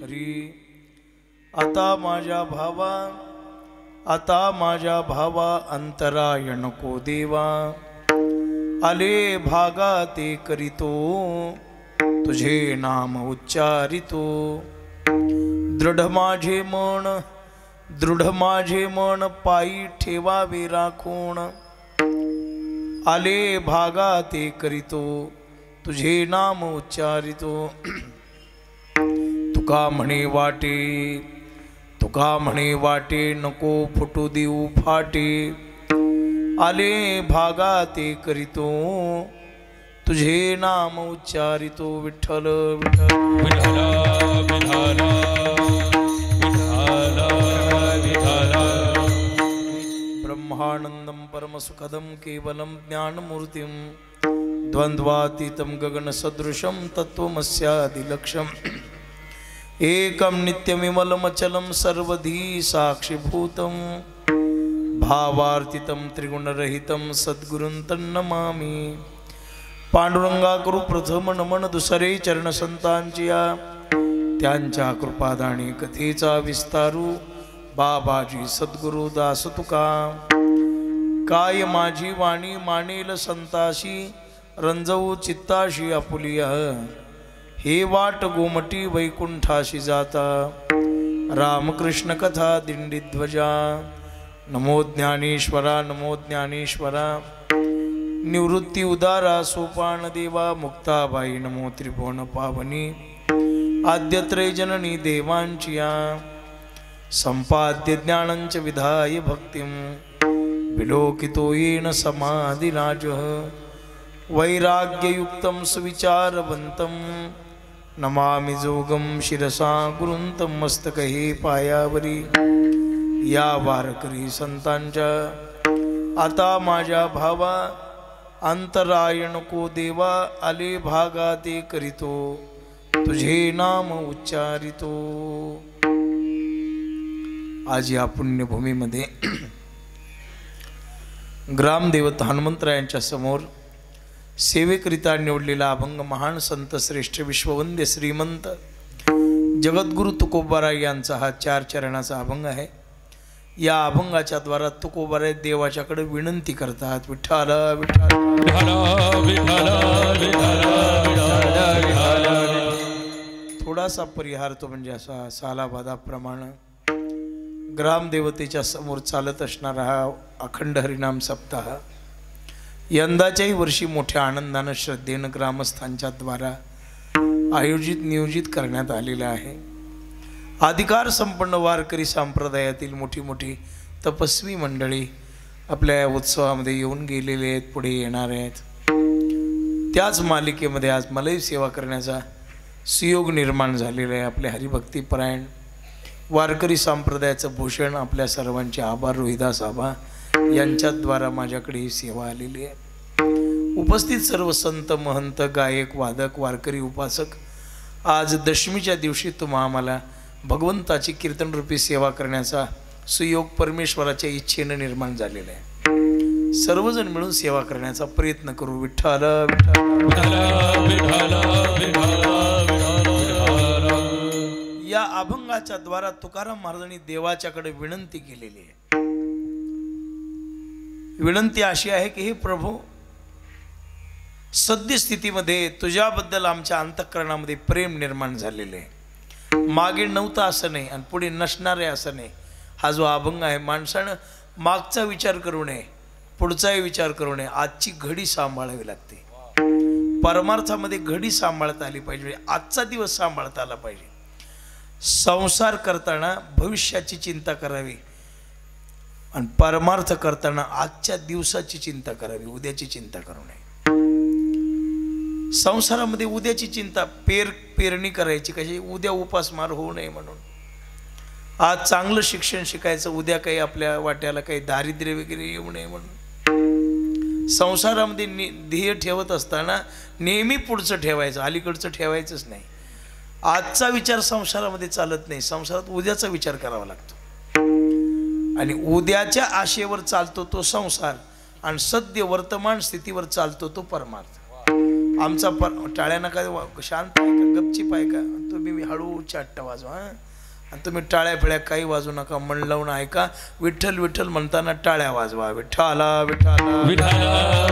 हरी आता माझ्या भावा अंतरायण को देवा आले भागा ते करीतो तुझे नाम उच्चारितो दृढ माझे मन पायी ठेवावे राखून आले भागा ते करीतो तुझे नाम उच्चारितो तुका म्हणे वाटे नको फुटू देऊ फाटे आले भागा ते करीतो तुझे नाम उच्चारितो विठ्ठल विठ्ठल ब्रह्मानंदं परमसुखदं केवलं ज्ञानमूर्तिं द्वन्द्वातीतं गगनसदृशं तत्त्वमस्यादिलक्ष्यम् एकं नित्यमिमलमचलं सर्वधी साक्षिभूतं भावार्थितं त्रिगुणरहितं सद्गुरुं तन्नमामि पांडुरंगा करू प्रथम नमन दुसरे चरण संतांचिया त्यांच्या कृपादाणी कथेचा विस्तारू बाबाजी सद्गुरु दास तुका काय माझी वाणी मानेल संताशी रंजवू चित्ताशी आपुलिया हे वाट गोमटी वैकुंठाशी जाता रामकृष्ण कथा दिंडीध्वजा नमो ज्ञानेश्वरा निवृत्ती उदारा सोपान देवा मुक्ताबाई नमो त्रिभुवन पावनी आद्यत्रय जननी देवांचिया संपाद्य ज्ञानंच विधाय भक्तिं विलोकितो येन समाधिराजः वैराग्ययुक्तं सुविचारवन्तं नमामि जोगं शिरसा गुरुंतं मस्तके पायावरी या वारकरी संतांच्या आता माझ्या भावा अंतरायण को देवा आले भागा ते करीतो तुझे नाम उच्चारितो। आज या पुण्यभूमीमध्ये ग्रामदेवत हनुमंतरायांच्या समोर सेवेकरिता निवडलेला अभंग महान संत श्रेष्ठ विश्ववंद्य श्रीमंत जगद्गुरु तुकोबाराय यांचा हा 4 चरणाचा अभंग आहे। या अभंगाच्या द्वारा तुकोबाराय देवाच्याकडे विनंती करतात विठ्ठल विठ्ठल थोडासा परिहार तो म्हणजे असा सालाबादाप्रमाणे ग्रामदेवतेच्या समोर चालत असणारा हा अखंड हरिनाम सप्ताह यंदाच्याही वर्षी मोठ्या आनंदाने श्रद्धेने ग्रामस्थांच्या द्वारा नियोजित करण्यात आलेला आहे। अधिकार संपन्न वारकरी संप्रदायातील मोठी तपस्वी मंडळी आपल्या या उत्सवामध्ये येऊन गेलेले आहेत, पुढे येणार आहेत। त्याच मालिकेमध्ये आज मलाही सेवा करण्याचा सुयोग निर्माण झालेला आहे। आपले हरिभक्तीपरायण वारकरी संप्रदायाचं भूषण आपल्या सर्वांचे आभार रोहिदास आबा यांच्याद्वारा माझ्याकडे ही सेवा आलेली आहे। उपस्थित सर्व संत महंत गायक वादक वारकरी उपासक आज दशमीच्या दिवशी तुम्हा आम्हाला भगवंताची कीर्तन रूपी सेवा करण्याचा सुयोग परमेश्वराच्या इच्छेने निर्माण झालेला आहे। सर्वजण मिळून सेवा करण्याचा प्रयत्न करू विठ्ठल या अभंगाच्या द्वारा तुकाराम महाराजांनी देवाच्याकडे विनंती केलेली आहे। विनंती अशी आहे की हे प्रभू सद्यस्थितीमध्ये तुझ्याबद्दल आमच्या अंतःकरणामध्ये प्रेम निर्माण झालेले आहे। मागे नव्हतं असं नाही आणि पुढे नसणार आहे असं नाही। हा जो अभंग आहे माणसानं मागचा विचार करू नये, पुढचाही विचार करू नये, आजची घडी सांभाळावी लागते। परमार्थामध्ये घडी सांभाळता आली पाहिजे, आजचा दिवस सांभाळता आला पाहिजे। संसार करताना भविष्याची चिंता करावी आणि परमार्थ करताना आजच्या दिवसाची चिंता करावी, उद्याची चिंता करू नये। संसारामध्ये उद्याची चिंता पेरणी करायची कशी, उद्या उपासमार होऊ नये म्हणून। आज चांगलं शिक्षण शिकायचं, उद्या काही आपल्या वाट्याला काही दारिद्र्य वगैरे येऊ नये म्हणून। संसारामध्ये ध्येय ठेवत असताना नेहमी पुढचं ठेवायचं, अलीकडचं ठेवायचंच नाही। आजचा विचार संसारामध्ये चालत नाही, संसारात उद्याचा विचार करावा लागतो आणि उद्याच्या आशेवर चालतो तो संसार आणि सद्य वर्तमान स्थितीवर चालतो तो परमार्थ। आमचा टाळ्या नका शांत आहे का, गपचीप आहे का, तुम्ही हळू चाट्ट वाजवा आणि तुम्ही टाळ्या फिळ्या काही वाजू नका, मन लावून ऐका. विठ्ठल विठ्ठल म्हणताना टाळ्या वाजवा. विठ्ठला विठ्ठला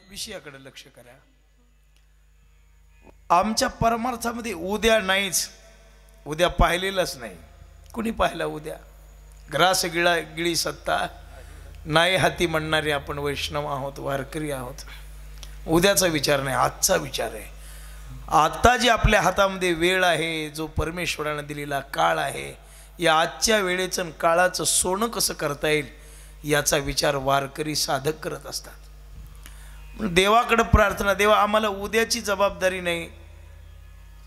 विषयाकडे लक्ष करा. आमच्या परमार्थामध्ये उद्या नाहीच, उद्या पाहिलेलंच नाही. कुणी पाहिला उद्या? ग्रास गिळी सत्ता नाही हाती म्हणणारे आपण वैष्णव आहोत, वारकरी आहोत. उद्याचा विचार नाही, आजचा विचार आहे. आता जी आपल्या हातामध्ये वेळ आहे, जो परमेश्वरानं दिलेला काळ आहे, या आजच्या वेळेचं काळाचं सोनं कसं करता येईल याचा विचार वारकरी साधक करत असतात. देवाकडे प्रार्थना, देवा आम्हाला उद्याची जबाबदारी नाही,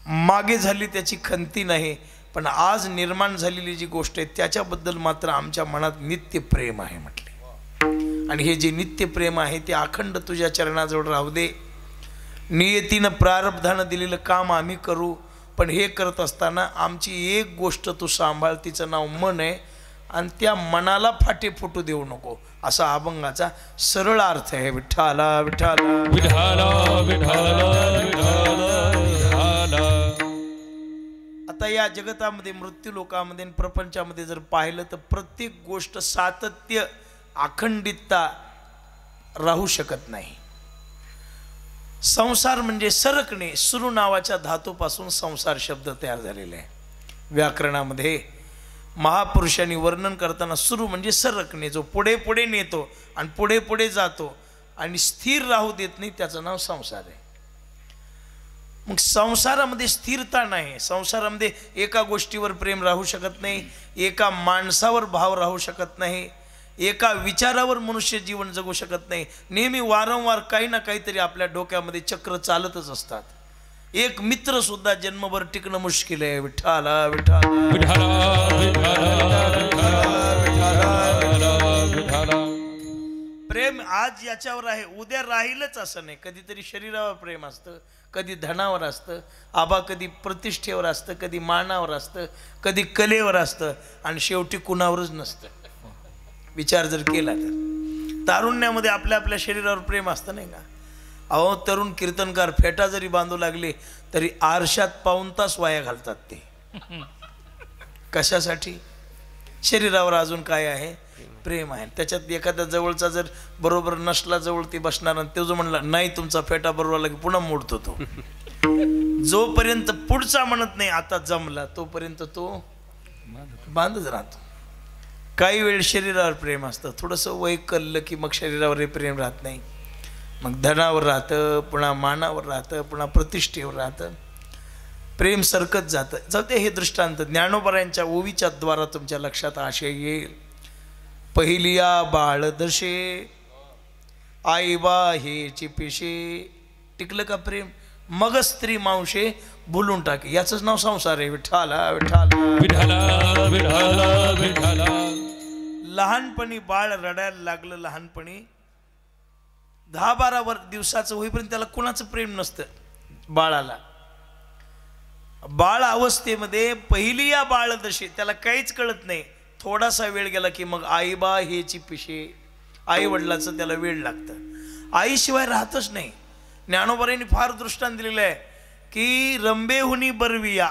मागे झाली त्याची खंती नाही, पण आज निर्माण झालेली जी गोष्ट आहे त्याच्याबद्दल मात्र आमच्या मनात नित्य प्रेम आहे म्हटले. आणि हे जे नित्य प्रेम आहे ते अखंड तुझ्या चरणाजवळ राहू दे. नियतीनं प्रारब्धानं दिलेलं काम आम्ही करू, पण हे करत असताना आमची एक गोष्ट तू सांभाळ, तिचं नाव मन आहे, आणि त्या मनाला फाटे फुटू देऊ नको, असा अभंगाचा सरळ अर्थ आहे. विठ्ठला विठ्ठला विठ्ठला विठ्ठला. आता या जगतामध्ये, मृत्यू लोकामध्ये, प्रपंचामध्ये जर पाहिलं तर प्रत्येक गोष्ट सातत्य, अखंडितता राहू शकत नाही. संसार म्हणजे सरकणे, सुरू नावाच्या धातूपासून संसार शब्द तयार झालेला आहे. व्याकरणामध्ये महापुरुषांनी वर्णन करताना सुरू म्हणजे सरकणे, जो पुढे पुढे नेतो आणि पुढे पुढे जातो आणि स्थिर राहू देत नाही, त्याचं नाव संसार आहे. मग संसारामध्ये स्थिरता नाही, संसारामध्ये एका गोष्टीवर प्रेम राहू शकत नाही, एका माणसावर भाव राहू शकत नाही, एका विचारावर मनुष्य जीवन जगू शकत नाही. नेहमी वारंवार काही ना काहीतरी आपल्या डोक्यामध्ये चक्र चालतच असतात. एक मित्र सुद्धा जन्मभर टिकणं मुश्किल आहे. विठ्ठला विठ्ठला प्रेम आज याच्यावर आहे, उद्या राहीलच असं नाही. कधीतरी शरीरावर प्रेम असतं, कधी धनावर असतं, आबा कधी प्रतिष्ठेवर असतं, कधी मानावर असतं, कधी कलेवर असतं, आणि शेवटी कुणावरच नसतं. विचार जर केला तर तारुण्यामध्ये आपल्या आपल्या शरीरावर प्रेम असतं नाही का? अहो तरुण कीर्तनकार फेटा जरी बांधू लागले तरी आरशात पाऊण तास वाया घालतात ते. कशासाठी? शरीरावर अजून काय आहे? प्रेम आहे. त्याच्यात एखाद्या जवळचा जर बरोबर नसला जवळ ती बसणार, आणि तो जो म्हणला नाही तुमचा फेटा बरोबर आला की पुन्हा मोडतो तो. जोपर्यंत पुढचा म्हणत नाही आता जमला तोपर्यंत तो बांधच राहतो. काही वेळ शरीरावर प्रेम असतं, थोडंसं वय कळलं की मग शरीरावर प्रेम राहत नाही, मग धनावर राहतं, पुन्हा मानावर राहतं, पुन्हा प्रतिष्ठेवर राहतं. प्रेम सरकत जातं. जाते हे दृष्टांत ज्ञानोबरायांच्या ओवीच्या द्वारा तुमच्या लक्षात आशय येईल. पहिलिया बाळ दशे आई बा हेची पेशे. टिकलं का प्रेम? मग स्त्री मावशे भुलून टाके. याचंच नाव संसार आहे. विठ्ठला विठ्ठला विठ्ठला विठ्ठला विठ्ठला. लहानपणी बाळ रडायला लागलं, लहानपणी 10-12 दिवसाचं होईपर्यंत त्याला कुणाचं प्रेम नसतं बाळाला. बाळ अवस्थेमध्ये पहिली या बाळ दशे त्याला काहीच कळत नाही. थोडासा वेळ गेला की मग आई बा हेची पिशे, आई वडिलाचं त्याला वेळ लागतं. आईशिवाय राहतच नाही. ज्ञानोबरांनी फार दृष्टांत दिलेलं आहे की रंबेहुनी बरविया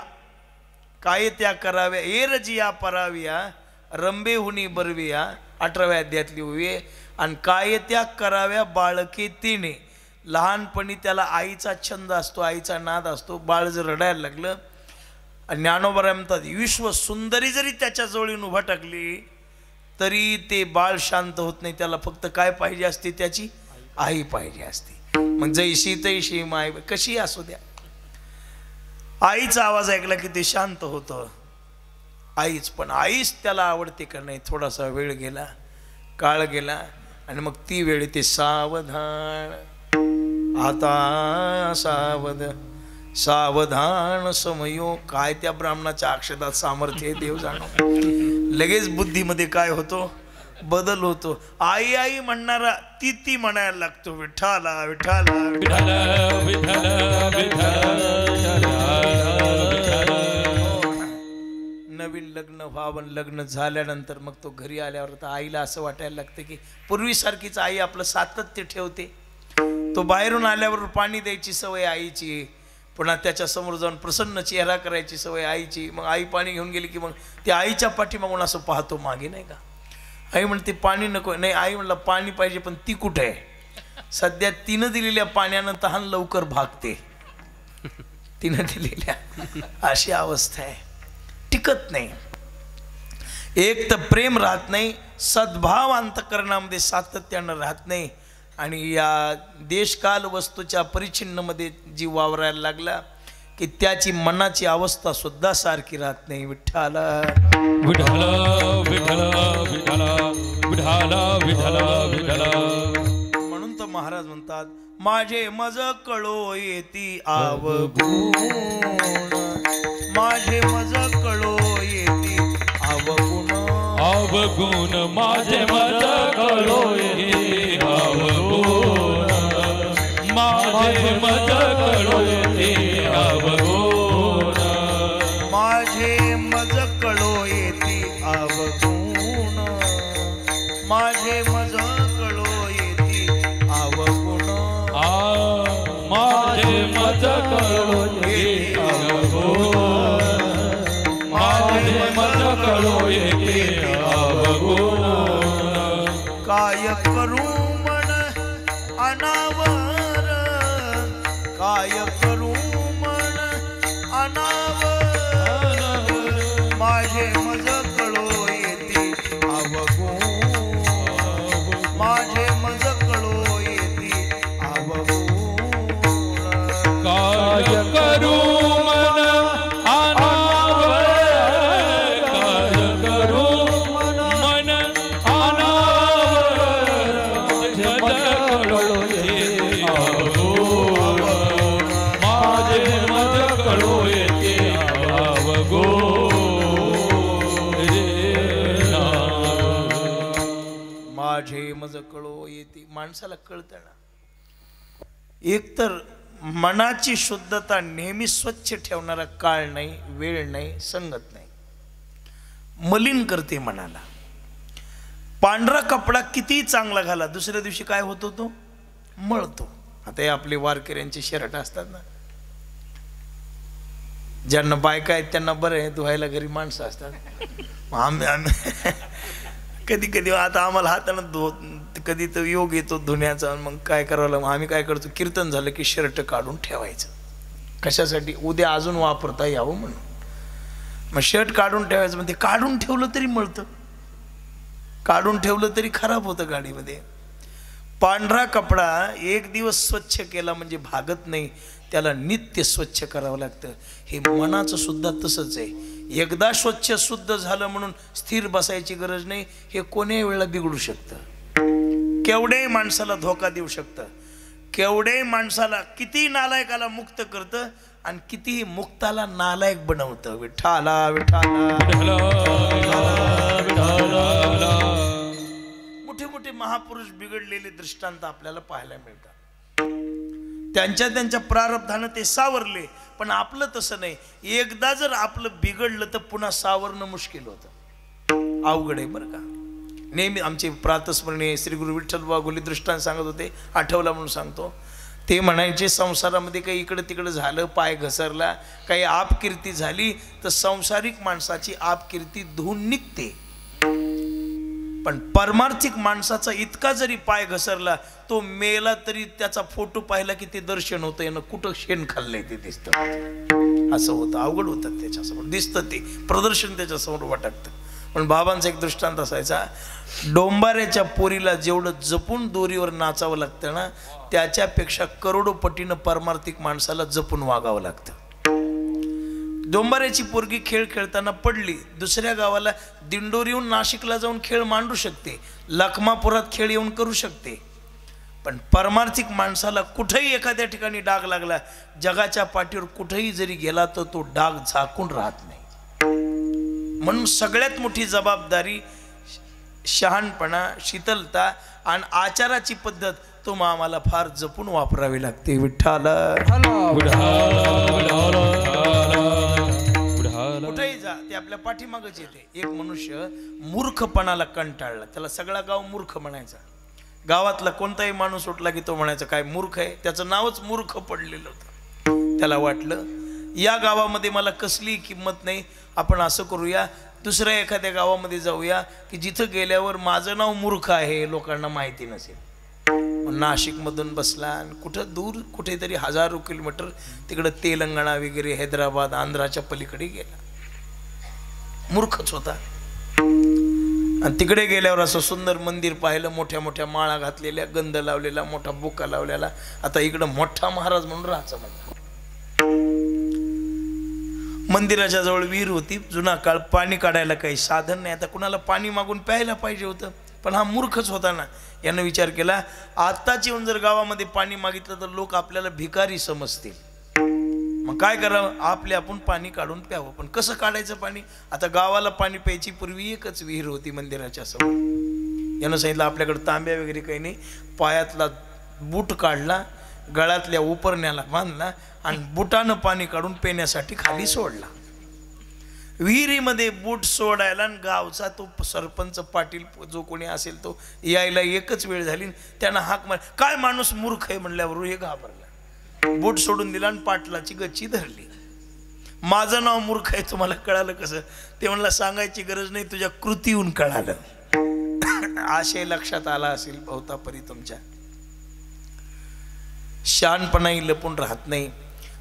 काय त्या कराव्या ए रजिया पराविया रंबेहुनी बरविया 18व्या अध्यायातली उभी. आणि काय त्या कराव्या बाळके तिने. लहानपणी त्याला आईचा छंद असतो, आईचा नाद असतो. बाळ जर रडायला लागलं, ज्ञानोबा म्हणतात विश्व सुंदरी जरी त्याच्या जवळून उभा टाकली तरी ते बाळ शांत होत नाही. त्याला फक्त काय पाहिजे असते? त्याची आई पाहिजे असते. मग जैशी तैशी माय कशी असू द्या, आईचा आवाज ऐकला की ते शांत होतं. आईच, पण आईच त्याला आवडते का नाही. थोडासा वेळ गेला, काळ गेला, आणि मग ती वेळ ते सावधान आता सावध सावधान समयो. काय त्या ब्राह्मणाच्या अक्षरात सामर्थ्य आहे देव जाणो. लगेच बुद्धीमध्ये काय होतो? बदल होतो. आई आई म्हणणारा ती म्हणायला लागतो. विठ्ठला विठ्ठला विठ्ठला. नवीन लग्न व्हावं. लग्न झाल्यानंतर मग तो घरी आल्यावर तर आईला असं वाटायला लागतं की पूर्वीसारखीच आई आपलं सातत्य ठेवते. तो बाहेरून आल्यावर पाणी द्यायची सवय आईची, पुन्हा त्याच्यासमोर जाऊन प्रसन्न चेहरा करायची सवय आईची. मग आई पाणी घेऊन गेली की मग ती आईच्या पाठीमागून असं पाहतो मागे, नाही का. आई म्हणते पाणी नको. नाही, आई म्हणलं पाणी पाहिजे, पण ती कुठे आहे. सध्या तिनं दिलेल्या पाण्यानं तहान लवकर भागते. तिनं दिलेल्या अशी अवस्था आहे, टिकत नाही. एक तर प्रेम राहत नाही, सद्भाव अंतःकरणामध्ये सातत्यानं राहत नाही. आणि या देशकाल वस्तूच्या परिच्छिन्नमध्ये जी वावरायला लागला की त्याची मनाची अवस्था सुद्धा सारखी राहत नाही. विठ्ठल विठ्ठल विठ्ठल विठ्ठल विठ्ठल विठ्ठल. म्हणून तर महाराज म्हणतात, माझे मज कळो येती अवगुण, माझे मज कळो येती अवगुण, अवगुण माझे मज कळो येती अवगुण, माझे मज कळो येती अवगुण, माझे मज कळो येती अवगुण, माझे मज कळो येती अवगुण, माझे मज कळो येती अवगुण, माझे मज कळो येती अवगुण. काय करू मन अनावर, काय करू मन अनावर, माझे मज कळो येती अवगुण, माझे मज कळो येती अवगुण. काय करू मन अनावर, काय करू मन अनावर, माझे मज कळो येती अवगुण, माझे मज कळो येती अवगुण. माझे मज कळो येते. माणसाला कळतं ना, एकतर मनाची शुद्धता नेहमी स्वच्छ ठेवणारा काळ नाही, वेळ नाही, संगत नाही, मलिन करते मनाला. पांढरा कपडा किती चांगला घाला, दुसऱ्या दिवशी काय होतो, तो मळतो. आता हे आपले वारकऱ्यांचे शर्ट असतात ना, ज्यांना बायका आहेत त्यांना बरं आहे, धुवायला घरी माणसं असतात. आम्ही कधी कधी आता आम्हाला हातानं कधी तर योग येतो धुण्याचा. मग काय करावं लागतं, आम्ही काय करतो, कीर्तन झालं की शर्ट काढून ठेवायचं. कशासाठी, उद्या अजून वापरता यावं म्हणून. मग शर्ट काढून ठेवायचं, म्हणजे काढून ठेवलं तरी मळतं, काढून ठेवलं तरी खराब होतं गाडीमध्ये. पांढरा कपडा एक दिवस स्वच्छ केला म्हणजे भागत नाही, त्याला नित्य स्वच्छ करावं लागतं. हे मनाचं सुद्धा तसंच आहे. एकदा स्वच्छ शुद्ध झालं म्हणून स्थिर बसायची गरज नाही. हे कोण्याही वेळेला बिघडू शकतं, केवढ्याही माणसाला धोका देऊ शकतं, केवढ्याही माणसाला, किती नालायकाला मुक्त करतं आणि कितीही मुक्ताला नालायक बनवतं. विठ्ठला विठ्ठला. मोठे मोठे महापुरुष बिघडलेले दृष्टांत आपल्याला पाहायला मिळतात. त्यांच्या त्यांच्या प्रारब्धानं ते सावरले, पण आपलं तसं नाही. एकदा जर आपलं बिघडलं तर पुन्हा सावरणं मुश्किल होतं, अवघड आहे बरं का. नेहमी आमचे प्रातस्मरणीय श्री गुरु विठ्ठल बागोली दृष्टांत सांगत होते, आठवला म्हणून सांगतो. ते म्हणायचे, संसारामध्ये काही इकडं तिकडं झालं, पाय घसरला, काही आपकीर्ती झाली तर संसारिक माणसाची आपकीर्ती धुवून निघते, पण परमार्थिक माणसाचा इतका जरी पाय घसरला, तो मेला तरी त्याचा फोटो पाहिला की ते दर्शन होतं, यानं कुठं शेण खाल्लंय ते दिसतं. असं होतं, अवघड होतं. त्याच्यासमोर दिसतं, ते प्रदर्शन त्याच्यासमोर वाटतं. पण बाबांचा एक दृष्टांत असायचा, डोंबाऱ्याच्या पोरीला जेवढं जपून दोरीवर नाचावं लागतं ना, त्याच्यापेक्षा करोडोपटीनं परमार्थिक माणसाला जपून वागावं लागतं. डोंबाऱ्याची पोरगी खेळ खेळताना पडली, दुसऱ्या गावाला दिंडोरी येऊन नाशिकला जाऊन खेळ मांडू शकते, लखमापुरात खेळ येऊन करू शकते, पण परमार्थिक माणसाला कुठेही एखाद्या ठिकाणी डाग लागला, जगाच्या पाठीवर कुठेही जरी गेला तर तो डाग झाकून राहत नाही. म्हणून सगळ्यात मोठी जबाबदारी शहाणपणा, शीतलता आणि आचाराची पद्धत तो आम्हाला फार जपून वापरावी लागते. विठ्ठल कुठेही जा, ते आपल्या आपल्या पाठीमागच येते. एक मनुष्य मूर्खपणाला कंटाळला, त्याला सगळा गाव मूर्ख म्हणायचा. गावातला कोणताही माणूस उठला की तो म्हणायचा काय मूर्ख आहे, त्याचं नावच मूर्ख पडलेलं होतं. त्याला वाटलं या गावामध्ये मला कसली किंमत नाही, आपण असं करूया दुसऱ्या एखाद्या गावामध्ये जाऊया की जिथं गेल्यावर माझं नाव मूर्ख आहे लोकांना माहिती नसेल. नाशिकमधून बसला आणि कुठं दूर कुठेतरी हजारो किलोमीटर तिकडं तेलंगणा वगैरे हैदराबाद आंध्राच्या पलीकडे गेला. मूर्खच होता. आणि तिकडे गेल्यावर असं सुंदर मंदिर पाहिलं, मोठ्या मोठ्या माळा घातलेल्या, गंध लावलेला, मोठा बुका लावलेला. आता इकडं मोठा महाराज म्हणून राहायचा म्हणला. मंदिराच्या जवळ विहीर होती. जुना काळ, पाणी काढायला काही साधन नाही. आता कुणाला पाणी मागून प्यायला पाहिजे होतं, पण हा मूर्खच होता ना. यानं विचार केला आत्ताच येऊन जर गावामध्ये पाणी मागितलं तर लोक आपल्याला भिकारी समजतील, मग काय करावं, आपले आपण पाणी काढून प्यावं. पण कसं काढायचं पाणी? आता गावाला पाणी प्यायची पूर्वी एकच विहीर होती मंदिराच्या समोर. यानं सांगितलं आपल्याकडे तांब्या वगैरे काही नाही. पायातला बूट काढला, गळ्यातल्या उपरण्याला बांधला आणि बुटानं पाणी काढून पिण्यासाठी खाली सोडला. विहिरीमध्ये बूट सोडायला आणि गावचा तो सरपंच पाटील जो कोणी असेल तो यायला एकच वेळ झाली. त्यानं हाक मार, काय माणूस मूर्ख आहे म्हणल्यावर हे घाबरला. बूट सोडून दिला आणि पाटलाची गच्ची धरली. माझं नाव मूर्ख आहे तुम्हाला कळालं कसं? ते म्हणला सांगायची गरज नाही, तुझ्या कृतीहून कळालं. आशय लक्षात आला असेल बहुतापरी तुमच्या. शहाणपणाही लपून राहत नाही,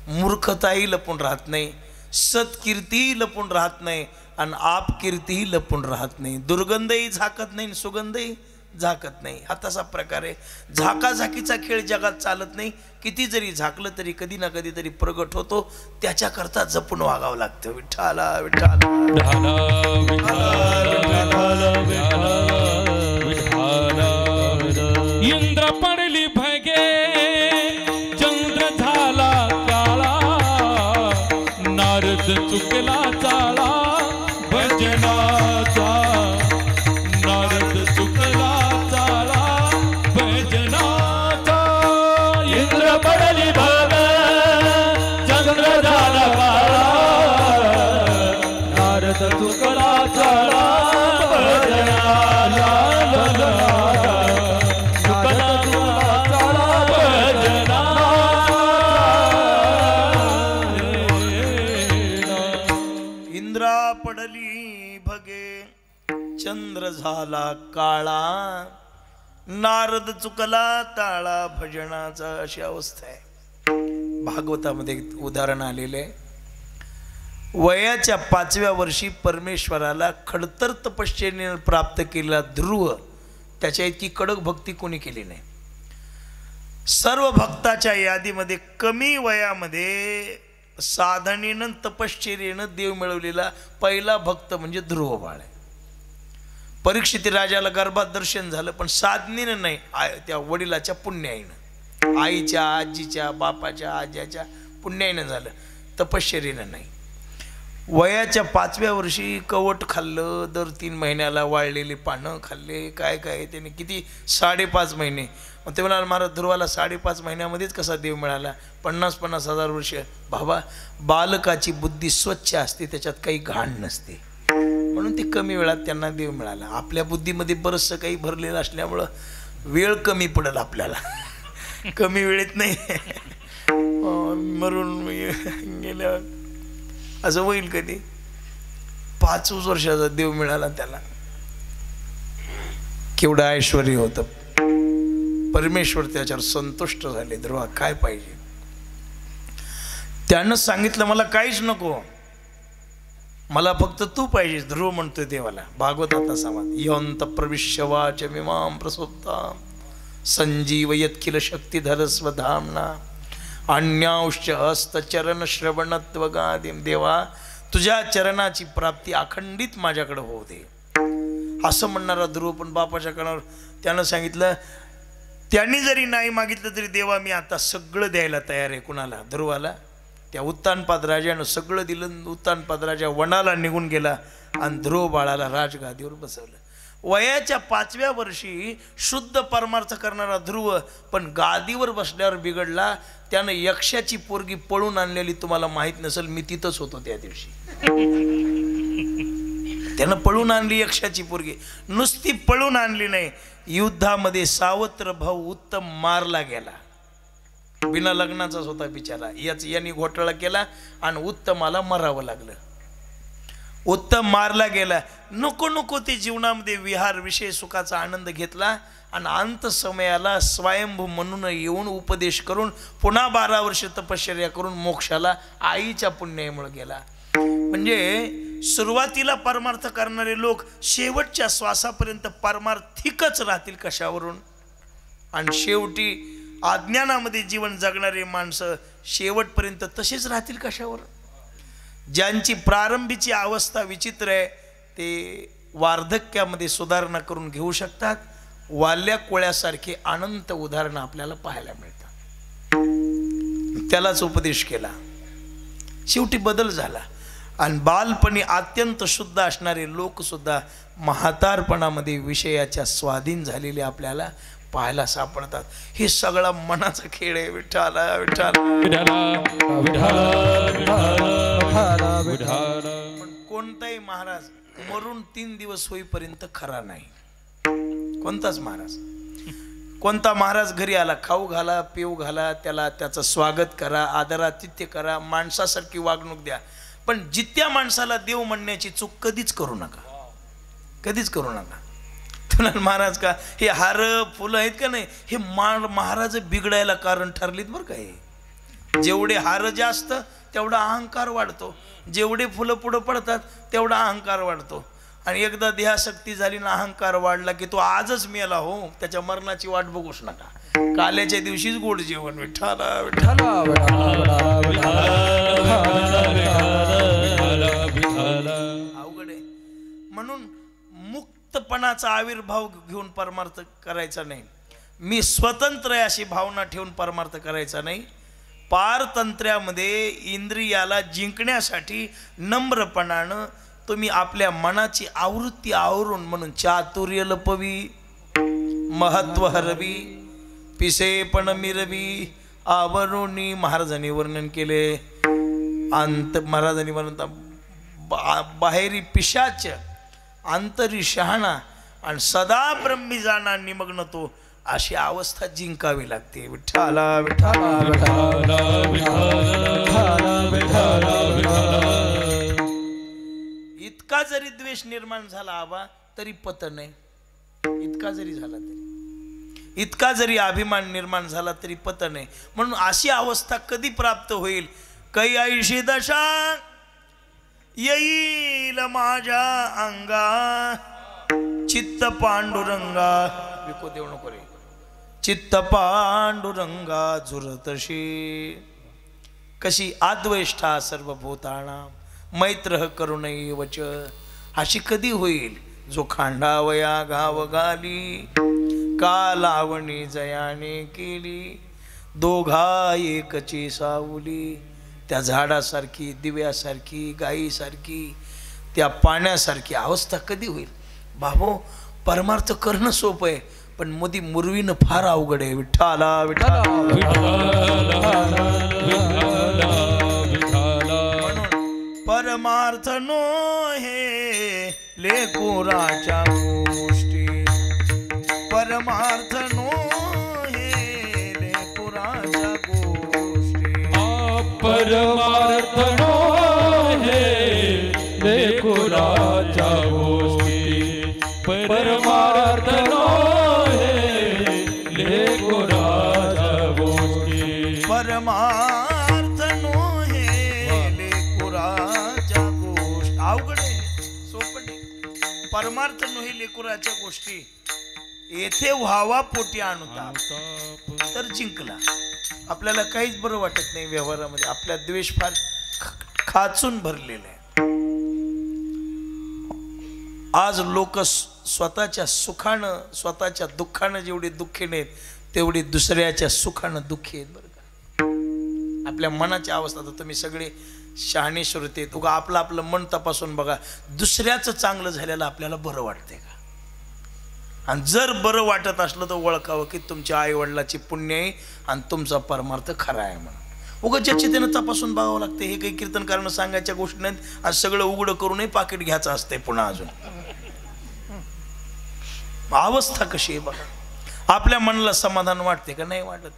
मूर्खताही लपून राहत नाही, सत्कीर्तीही लपून राहत नाही आणि आपकीर्तीही लपून राहत नाही. दुर्गंधही झाकत नाही, सुगंधही झाकत नाही. हा तसा प्रकारे झाकाझाकीचा खेळ जगात चालत नाही. किती जरी झाकलं तरी कधी ना कधी तरी प्रगट होतो. त्याच्याकरता जपून वागावं लागतं. विठ्ठला विठ्ठला इंद्र पडली भगे चंद्र झाला काळा, नारद चुकला चाळा भजनाचा, नारद चुकला चाळा भजनाचा. इंद्र पडली भगे चंद्र झाला काळा, नारद चुकला चाळा भजनाचा, पडली भगे चंद्र झाला काळा, नारद चुकला ताळा भजनाचा. अशी अवस्था आहे. भागवतामध्ये उदाहरण आलेले. वयाच्या 5व्या वर्षी परमेश्वराला खडतर तपश्चर्येने प्राप्त केलेला ध्रुव, त्याच्या इतकी कडक भक्ती कोणी केली नाही. सर्व भक्ताच्या यादीमध्ये कमी वयामध्ये साधनेनं तपश्चर्येनं देव मिळवलेला पहिला भक्त म्हणजे ध्रुव बाळ आहे. परीक्षित राजाला गर्भात दर्शन झालं, पण साधनेनं नाही, त्या वडिलाच्या पुण्याईनं, आईच्या आजीच्या बापाच्या आज्याच्या पुण्याईनं झालं, तपश्चर्येनं नाही. वयाच्या 5व्या वर्षी कवट खाल्लं, दर 3 महिन्याला वाळलेली पानं खाल्ले, काय काय त्याने किती 5.5 महिने. मग ते म्हणाल महाराज ध्रुवाला 5.5 महिन्यामध्येच कसा देव मिळाला? 50-50 हजार वर्ष. बाबा बालकाची बुद्धी स्वच्छ असते, त्याच्यात काही घाण नसते, म्हणून ती कमी वेळात त्यांना देव मिळाला. आपल्या बुद्धीमध्ये बरंचसं काही भरलेलं असल्यामुळं वेळ कमी पडेल आपल्याला. कमी वेळेत नाही मरून गेल्यावर असं होईल कधी. 5 वर्षाचा देव मिळाला त्याला. केवढं ऐश्वर्य होतं. परमेश्वर त्याच्यावर संतुष्ट झाले. ध्रुवा काय पाहिजे? त्यानं सांगितलं मला काहीच नको, मला फक्त तू पाहिजे. ध्रुव म्हणतोय देवाला. भागवतात समाज यंत प्रविश्य वाच मिमां प्रसुप्ता संजीवयत्किल शक्तिधर स्वधामना अन्यांश्च हस्तचरण श्रवणत्वगादिम. देवा तुझ्या चरणाची प्राप्ती अखंडित माझ्याकडे होऊ दे, असं म्हणणारा ध्रुव. पण बापाच्या कानावर त्यानं सांगितलं, त्यांनी जरी नाही मागितलं तरी देवा मी आता सगळं द्यायला तयार आहे. कुणाला? ध्रुवाला. त्या उत्तानपाद राजानं सगळं दिलं. उत्तानपाद राजा वनाला निघून गेला आणि ध्रुव बाळाला राजगादीवर बसवलं. वयाच्या 5व्या वर्षी शुद्ध परमार्थ करणारा ध्रुव, पण गादीवर बसल्यावर बिघडला. त्यानं यक्षाची पोरगी पळून आणलेली तुम्हाला माहीत नसेल, मी तिथंच होतो त्या दिवशी. त्यानं पळून आणली यक्षाची पोरगी. नुसती पळून आणली नाही, युद्धामध्ये सावत्र भाऊ उत्तम मारला गेला. बिना लग्नाचाच होता बिचारा. यांनी घोटाळा केला आणि उत्तमाला मरावं लागलं. उत्तम मारला गेला. नको नको ते जीवनामध्ये विहार विषय सुखाचा आनंद घेतला आणि अंत समयाला स्वयंभू म्हणून येऊन उपदेश करून पुन्हा 12 वर्ष तपश्चर्या करून मोक्षाला आईच्या पुण्यामुळे गेला. म्हणजे सुरुवातीला परमार्थ करणारे लोक शेवटच्या श्वासापर्यंत परमार्थिकच राहतील कशावरून, आणि शेवटी अज्ञानामध्ये जीवन जगणारे माणसं शेवटपर्यंत तसेच राहतील कशावरून. ज्यांची प्रारंभीची अवस्था विचित्र आहे ते वार्धक्यामध्ये सुधारणा करून घेऊ शकतात. वाल्या कोळ्यासारखे अनंत उदाहरणं आपल्याला पाहायला मिळतात. त्यालाच उपदेश केला, शेवटी बदल झाला. आणि बालपणी अत्यंत शुद्ध असणारे लोक सुद्धा म्हातारपणामध्ये विषयाच्या स्वाधीन झालेले आपल्याला पाहायला सापडतात. हे सगळा मनाचा खेळ आहे. विठ्ठला विठ्ठला. पण कोणताही महाराज मरून 3 दिवस होईपर्यंत खरा नाही. कोणताच महाराज. कोणता महाराज घरी आला, खाऊ घाला, पिऊ घाला, त्याला त्याचं स्वागत करा, आदरातिथ्य करा, माणसासारखी वागणूक द्या, पण जित्या माणसाला देव म्हणण्याची चूक कधीच करू नका. कधीच करू नका. तुला महाराज का हे हार फुलं आहेत का नाही, हे महाराज बिघडायला कारण ठरलीत बरं का. हे जेवढे हार जास्त तेवढा अहंकार वाढतो, जेवढे फुलं पुढं पडतात तेवढा अहंकार वाढतो. आणि एकदा देहाशक्ती झाली ना, अहंकार वाढला की तो आजच मेला हो, त्याच्या मरणाची वाट बघूच नका. काल्याच्या दिवशीच गोड जेवण. विठ्ठला विठ्ठला. अवघड आहे. म्हणून मुक्तपणाचा आविर्भाव घेऊन परमार्थ करायचा नाही. मी स्वतंत्र आहे अशी भावना ठेवून परमार्थ करायचा नाही. पारतंत्र्यामध्ये इंद्रियाला जिंकण्यासाठी नम्रपणानं तुम्ही आपल्या मनाची आवृत्ती आवरून, म्हणून चातुर्य लपवी, महत्व हरवी, पिसेपण मिरवी, आवरुणी महाराजांनी वर्णन केले. अंत महाराजांनी म्हणतात बाहेरी पिशाच, अंतरी शहाणा आणि सदा ब्रह्मी जाणा निमग्न तो, अशी अवस्था जिंकावी लागते. विठ्ठला विठ्ठला विठ्ठला. इतका जरी द्वेष निर्माण झाला आबा तरी पतन आहे. इतका जरी झाला तरी, इतका जरी अभिमान निर्माण झाला तरी पतन आहे. म्हणून अशी अवस्था कधी प्राप्त होईल, कैशी दशा येईल माझ्या अंगा, चित्त पांडुरंगा. विको देऊ नको रे. चित्त पांडुरंगा झुरतशी, कशी आद्वेष्टा सर्वभूतानां मैत्र करुणैवच. अशी कधी होईल, जो खांडावया गाव गाली, का लावणी जयाने केली, दोघा एकची सावली. त्या झाडासारखी, दिव्यासारखी, गायीसारखी, त्या पाण्यासारखी अवस्था कधी होईल. बाबो, परमार्थ करणं सोपं आहे, पण मोदी मुरवीनं फार अवघड आहे. विठ्ठला विठ्ठला. परमार्थ नो हे लेकुराच्या गोष्टी, परमार्थ नो हे लेकुराच्या गोष्टी, परमार्थ नो हे लेकुराच्या गोष्टी, परमार्थ नो हे लेकुराच्या गोष्टी, परमार्थ नो हे लेकुराच्या गोष्टी. अवघड आहे, सोपं नाही. परमार्थ नो हे लेकुराच्या गोष्टी येथे व्हावा पोटी आणता तर जिंकला. आपल्याला काहीच बरं वाटत नाही व्यवहारामध्ये. आपला द्वेष फार खाचून भरलेला आहे. आज लोक स्वतःच्या सुखानं, स्वतःच्या दुःखानं जेवढे दुःखी नाहीत तेवढे दुसऱ्याच्या सुखानं दुःखी आहेत बरं का. आपल्या मनाची अवस्था, तर तुम्ही सगळे शहाणे श्रोते, तुगा आपलं आपलं मन तपासून बघा. दुसऱ्याचं चांगलं झालेलं आपल्याला बरं वाटतंय का? आणि जर बरं वाटत असलं तर ओळखावं की तुमच्या आई वडिलाची पुण्य आहे आणि तुमचा परमार्थ खरा आहे म्हणून. उगाच ज्याचे त्यानं तपासून बघावं लागते. हे काही कीर्तनकारांना सांगायच्या गोष्टी नाहीत. आज सगळं उघडं करूनही पाकिट घ्यायचं असतंय पुन्हा अजून. अवस्था कशी आहे बघा. आपल्या मनाला समाधान वाटते का नाही वाटत.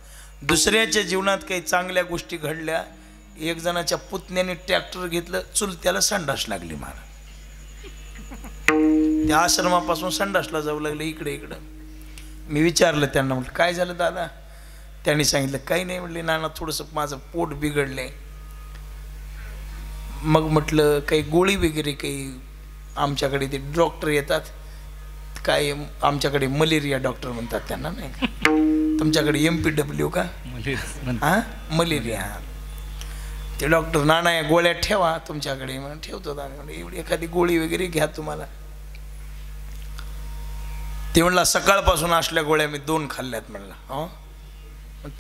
दुसऱ्याच्या जीवनात काही चांगल्या गोष्टी घडल्या. एक जणाच्या पुतण्याने ट्रॅक्टर घेतलं, चुलत्याला संडास लागली मला. त्या आश्रमापासून संडासला जाऊ लागले इकडे इकडं. मी विचारलं त्यांना, म्हटलं काय झालं दादा. त्यांनी सांगितलं काही नाही. म्हटले नाना थोडंसं माझं पोट बिघडलंय. मग म्हटलं काही गोळी वगैरे काही. आमच्याकडे ते डॉक्टर येतात काय, आमच्याकडे मलेरिया डॉक्टर म्हणतात त्यांना नाही का. तुमच्याकडे MPW का. हां मलेरिया. ते डॉक्टर नाना या गोळ्या ठेवा तुमच्याकडे. म्हणून ठेवतो आम्ही. म्हणजे एवढी एखादी गोळी वगैरे घ्या तुम्हाला. ते म्हणला सकाळपासून असल्या गोळ्या मी 2 खाल्ल्यात म्हणला. हो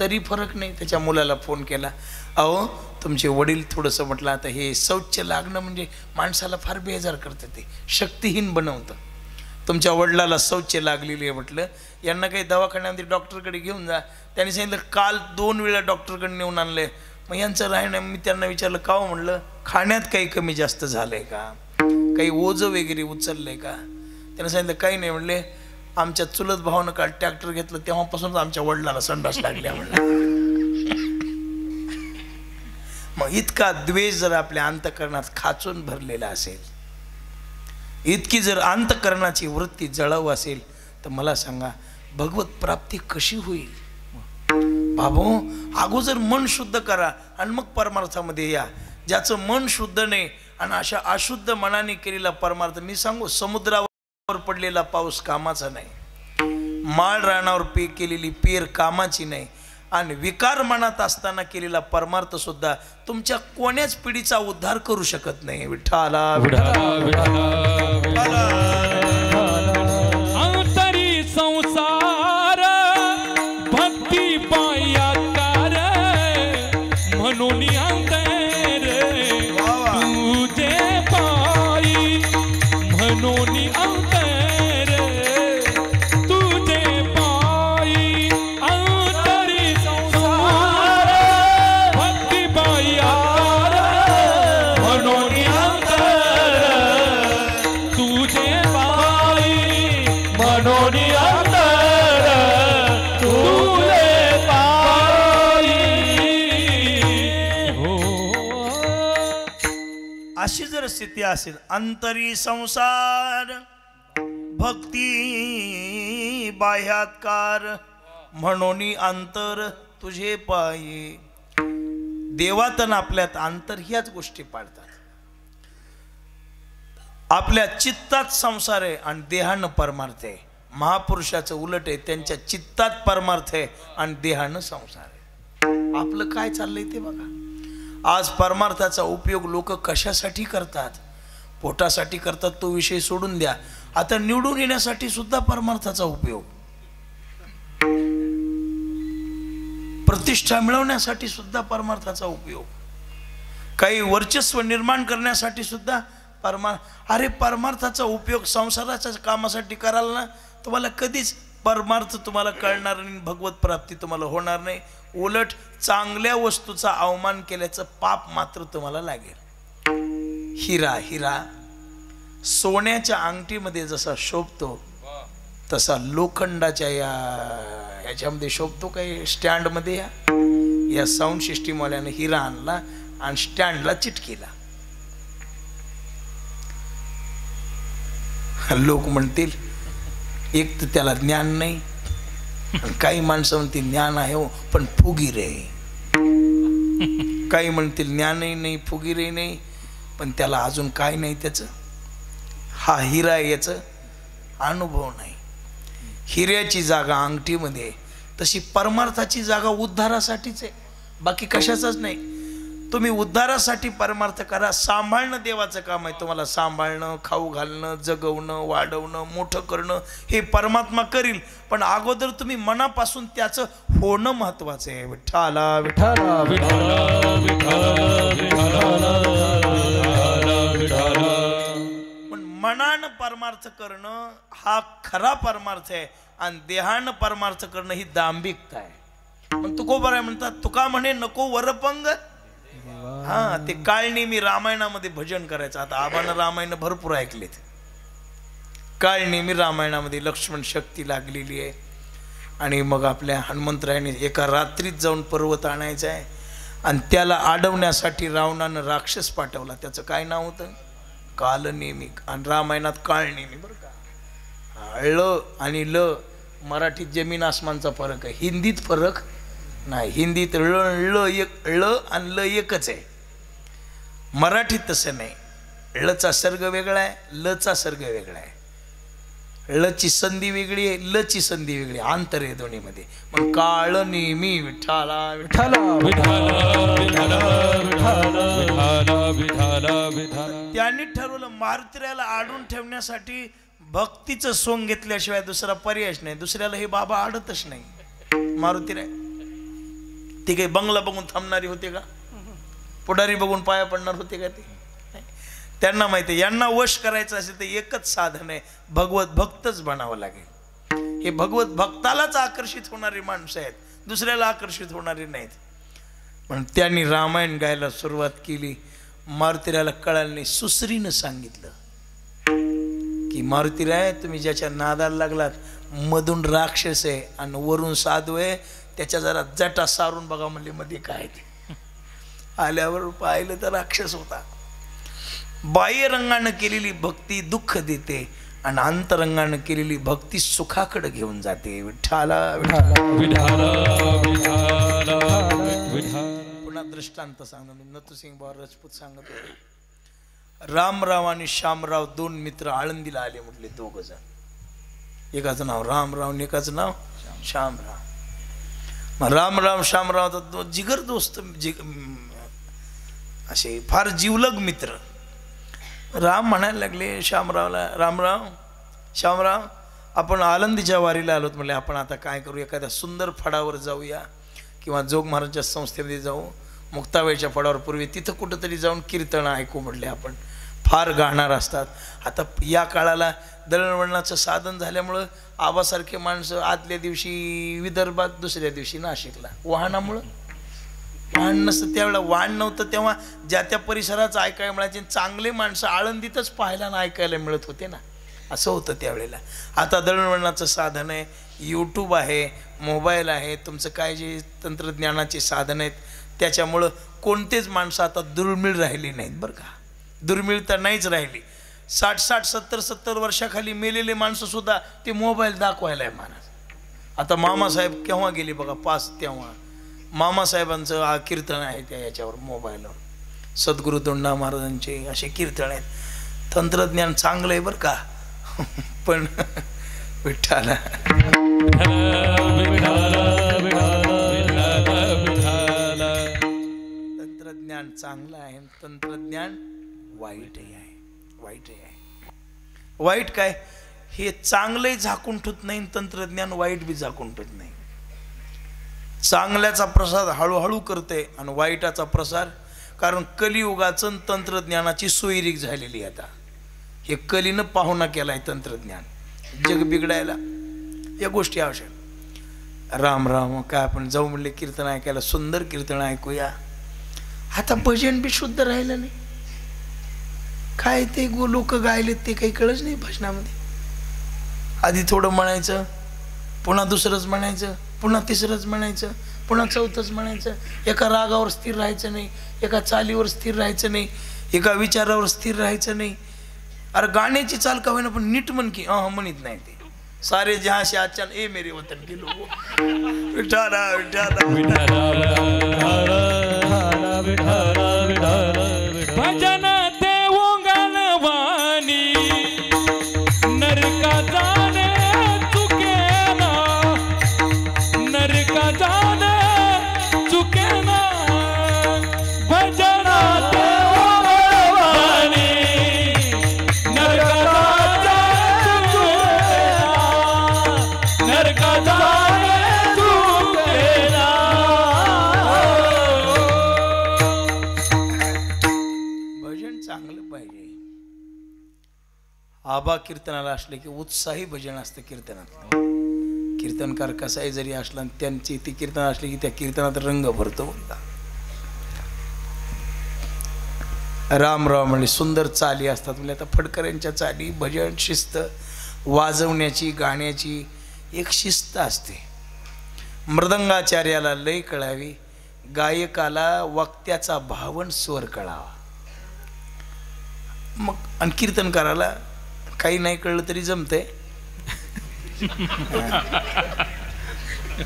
तरी फरक नाही. त्याच्या मुलाला फोन केला, अहो तुमचे वडील थोडंसं म्हटलं आता हे शौच लागणं म्हणजे माणसाला फार बेजार करतं, ते शक्तिहीन बनवतं. तुमच्या वडिलाला शौच लागलेली आहे म्हटलं, यांना काही दवाखान्यामध्ये डॉक्टरकडे घेऊन जा. त्यांनी सांगितलं काल 2 वेळा डॉक्टरकडे नेऊन आणले. मग यांचं राहणं. मी त्यांना विचारलं का हो म्हणलं, खाण्यात काही कमी जास्त झालंय का, काही ओझं वगैरे उचललंय का. त्यांना सांगितलं काही नाही. म्हणले आमच्या चुलत भावानं काल ट्रॅक्टर घेतलं तेव्हापासूनच आमच्या वडिलाला संडास लागल्या म्हणलं. मग इतका द्वेष जर आपल्या अंतःकरणात खाचून भरलेला असेल, इतकी जर अंतःकरणाची वृत्ती जळाव असेल, तर मला सांगा भगवत प्राप्ती कशी होईल. बाबू अगोदर मन शुद्ध करा आणि मग परमार्थामध्ये या. ज्याचं मन शुद्ध नाही आणि अशा अशुद्ध मनाने केलेला परमार्थ, मी सांगू समुद्रावर पडलेला पाऊस कामाचा नाही, माळ रानावर केलेली पेर कामाची नाही, आणि विकार मनात असताना केलेला परमार्थ सुद्धा तुमच्या कोण्याच पिढीचा उद्धार करू शकत नाही. विठ्ठला अंतरी संसार भक्ती पायाकार म्हणून अंतर तुझे पायी म्हणून अंतर तुझे पायी अंतरी संसार भक्ती पायाकार म्हणून अंतर तुझे पायी म्हणून अंतर तुझे पायी. अशी जर स्थिती असेल, अंतरी संसार भक्ती बाह्यात्कार म्हणून अंतर तुझे पायी. देवात आणि आपल्यात अंतर ह्याच गोष्टी पाळतात. आपल्या चित्तात संसार आहे आणि देहानं परमार्थ आहे. महापुरुषाचं उलट आहे, त्यांच्या चित्तात परमार्थ आहे आणि देहानं संसार आहे. आपलं काय चाललंय ते बघा. आज परमार्थाचा उपयोग लोक कशासाठी करतात, पोटासाठी करतात, तो विषय सोडून द्या. आता निवडून येण्यासाठी सुद्धा परमार्थाचा उपयोग, प्रतिष्ठा मिळवण्यासाठी सुद्धा परमार्थाचा उपयोग, काही वर्चस्व निर्माण करण्यासाठी सुद्धा अरे परमार्थाचा उपयोग संसाराच्या कामासाठी कराल ना, तुम्हाला कधीच परमार्थ तुम्हाला कळणार नाही, भगवत प्राप्ती तुम्हाला होणार नाही. उलट चांगल्या वस्तूचा अवमान केल्याचं पाप मात्र तुम्हाला लागेल. हिरा सोन्याच्या अंगठीमध्ये जसा शोभतो तसा लोखंडाच्या याच्यामध्ये शोभतो. काही स्टँडमध्ये या साऊंड सिस्टीमवाल्याने हिरा आणला आणि स्टँडला चिटकेला. लोक म्हणतील एक तर त्याला ज्ञान नाही, काही माणसं म्हणतील ज्ञान आहे हो पण फुगीर आहे, काही म्हणतील ज्ञानही नाही फुगीरही नाही पण त्याला अजून काय नाही त्याचं. हा हिरा याचं अनुभव नाही. हिऱ्याची जागा अंगठीमध्ये, तशी परमार्थाची जागा उद्धारासाठीच आहे, बाकी कशाचाच नाही. तुम्ही उद्धारासाठी परमार्थ करा. सांभाळणं देवाचं काम आहे. तुम्हाला सांभाळणं, खाऊ घालणं, जगवणं, वाढवणं, मोठं करणं हे परमात्मा करील, पण अगोदर तुम्ही मनापासून त्याचं होणं महत्वाचं आहे. विठ्ठला विठ्ठला पण मनानं परमार्थ करणं हा खरा परमार्थ आहे आणि देहानं परमार्थ करणं ही दांभिकता आहे. मग तुकोबराय म्हणतात तुका म्हणे नको वरपंग. हा ते काळनी मी रामायणामध्ये भजन करायचं. आता आबानं रामायण भरपूर ऐकलेत. काळनी मी रामायणामध्ये लक्ष्मण शक्ती लागलेली आहे आणि मग आपल्या हनुमंतरायाने एका रात्रीत जाऊन पर्वत आणायचा आहे आणि त्याला अडवण्यासाठी रावणानं राक्षस पाठवला. त्याचं काय नाव होतं? कालनेमी. आणि रामायणात काळनेमी बरं का. ळ आणि ल मराठीत जमीन आसमानचा फरक आहे. हिंदीत फरक नाही. हिंदीत ळ एक ळ आणि ल एकच आहे. मराठीत तसं नाही. ळचा सर्ग वेगळा आहे, लचा सर्ग वेगळा आहे. ळची संधी वेगळी आहे, लची संधी वेगळी आहे. अंतर आहे दोन्हीमध्ये. मग काळ नेहमी विठ्ठला विठ्ठला त्यांनी ठरवलं मारुतीरायाला आडून ठेवण्यासाठी भक्तीचं सोंग घेतल्याशिवाय दुसरा पर्यायच नाही. दुसऱ्याला हे बाबा आडतच नाही. मारुतीराय ते काही बंगला बघून थांबणारी होते का? पुढारी बघून पाया पडणार होते का? ते त्यांना माहिती आहे यांना वश करायचं असेल तर एकच साधन आहे, भगवत भक्तच बनावं लागेल. हे भगवत भक्तालाच आकर्षित होणारी माणसं आहेत, दुसऱ्याला आकर्षित होणारी नाहीत. पण त्यांनी रामायण गायला सुरुवात केली. मारुतीरायाला कळालं नाही. सुसरीनं सांगितलं की मारुतीराय तुम्ही ज्याच्या नादाला लागलात मधून राक्षस आहे आणि वरून साधू आहे, त्याच्या जरा जटा सारून बघा म्हणले मध्ये काय ते. आल्यावर पाहिलं तर राक्षस होता. बाह्य रंगानं केलेली भक्ती दुःख देते आणि अंतरंगानं केलेली भक्ती सुखाकडे घेऊन जाते. विठ्ठला पुन्हा दृष्टांत सांगतो. मी नथुसिंग बाबा राजपूत सांगत होते. रामराव आणि श्यामराव दोन मित्र आळंदीला आले म्हटले. दोघ जण. एकाचं नाव रामराव आणि एकाचं नाव श्यामराव. मग रामराव श्यामराव तर जिगर दोस्त, असे फार जीवलग मित्र. राम म्हणायला लागले श्यामरावला, रामराव श्यामराव आपण आळंदीच्या वारीला आलोत म्हणले. आपण आता काय करू, एखाद्या सुंदर फडावर जाऊया किंवा जोग महाराजच्या संस्थेमध्ये जाऊ. मुक्ताबाईच्या फडावर पूर्वी तिथं कुठंतरी जाऊन कीर्तन ऐकू म्हटले. आपण फार गाणार असतात. आता या काळाला दळणवळणाचं साधन झाल्यामुळं आबासारखे माणसं आदल्या दिवशी विदर्भात, दुसऱ्या दिवशी नाशिकला. वाहनामुळं वाहन नसतं त्यावेळेला. वाहन नव्हतं तेव्हा ज्या त्या परिसराचं ऐकायला मिळायचे. चांगले माणसं आळंदीतच पाहायला ना ऐकायला मिळत होते ना, असं होतं त्यावेळेला. आता दळणवळणाचं साधन आहे, यूट्यूब आहे, मोबाईल आहे, तुमचं काय जे तंत्रज्ञानाचे साधन आहेत त्याच्यामुळं कोणतेच माणसं आता दुर्मिळ राहिली नाहीत बरं का. दुर्मिळ तर नाहीच राहिली. 60-60, 70-70 वर्षाखाली मेलेले माणसं सुद्धा ते मोबाईल दाखवायला आहे माणूस. आता मामासाहेब केव्हा गेले बघा, 5 तेव्हा मामासाहेबांचं कीर्तन आहे त्या याच्यावर मोबाईलवर. सद्गुरू दोंडा महाराजांचे असे कीर्तन आहेत. तंत्रज्ञान चांगलं आहे बरं का, पण विठ्ठला तंत्रज्ञान चांगलं आहे, तंत्रज्ञान वाईटही आहे. वाईटही आहे. वाईट काय, हे चांगलंही झाकून ठेवत नाही, तंत्रज्ञान वाईट बी झाकून ठेवत नाही. चांगल्याचा प्रसार हळूहळू करते आणि वाईटाचा प्रसार, कारण कलियुगाचं तंत्रज्ञानाची सोयरीक झालेली आहे. आता हे कलीनं पाहुणा केलाय तंत्रज्ञान जग बिघडायला. या गोष्टी आवश्यक. राम राम काय आपण जाऊ म्हणले कीर्तन ऐकायला, सुंदर कीर्तन ऐकूया. आता भजन बी शुद्ध राहिलं नाही. काय ते लोक गायलेत ते काही कळच नाही भजनामध्ये. आधी थोडं म्हणायचं, पुन्हा दुसरंच म्हणायचं, पुन्हा तिसरंच म्हणायचं, पुन्हा चौथंच म्हणायचं. एका रागावर स्थिर राहायचं नाही, एका चालीवर स्थिर राहायचं नाही, एका विचारावर स्थिर राहायचं नाही. अरे गाण्याची चाल का होईना पण नीट म्हण की म्हणत नाही ते. सारे जहां से आचान ए मेरे वतन के लोगो. विठाला विठाला भजन देऊ गणवानी नरका जाणे चुकेना, नरका जाणे चुकेना. भजन देऊ गणवानी नरका जाणे चुकेना, नरका जाणे चुकेना. भजन चांगलं पाहिजे. आबा कीर्तनाला असले की उत्साही भजन असतं कीर्तनात. कीर्तनकार कसाही जरी असला त्यांची ती कीर्तन असली की त्या कीर्तनात रंग भरतो. रामराव म्हणजे सुंदर चाली असतात. म्हणजे आता फडकऱ्यांच्या चाली भजन शिस्त वाजवण्याची गाण्याची एक शिस्त असते. मृदंगाचार्याला लय कळावी, गायकाला वक्त्याचा भावन स्वर कळावा. मग आणि कीर्तनकाराला काही नाही कळलं तरी जमतंय.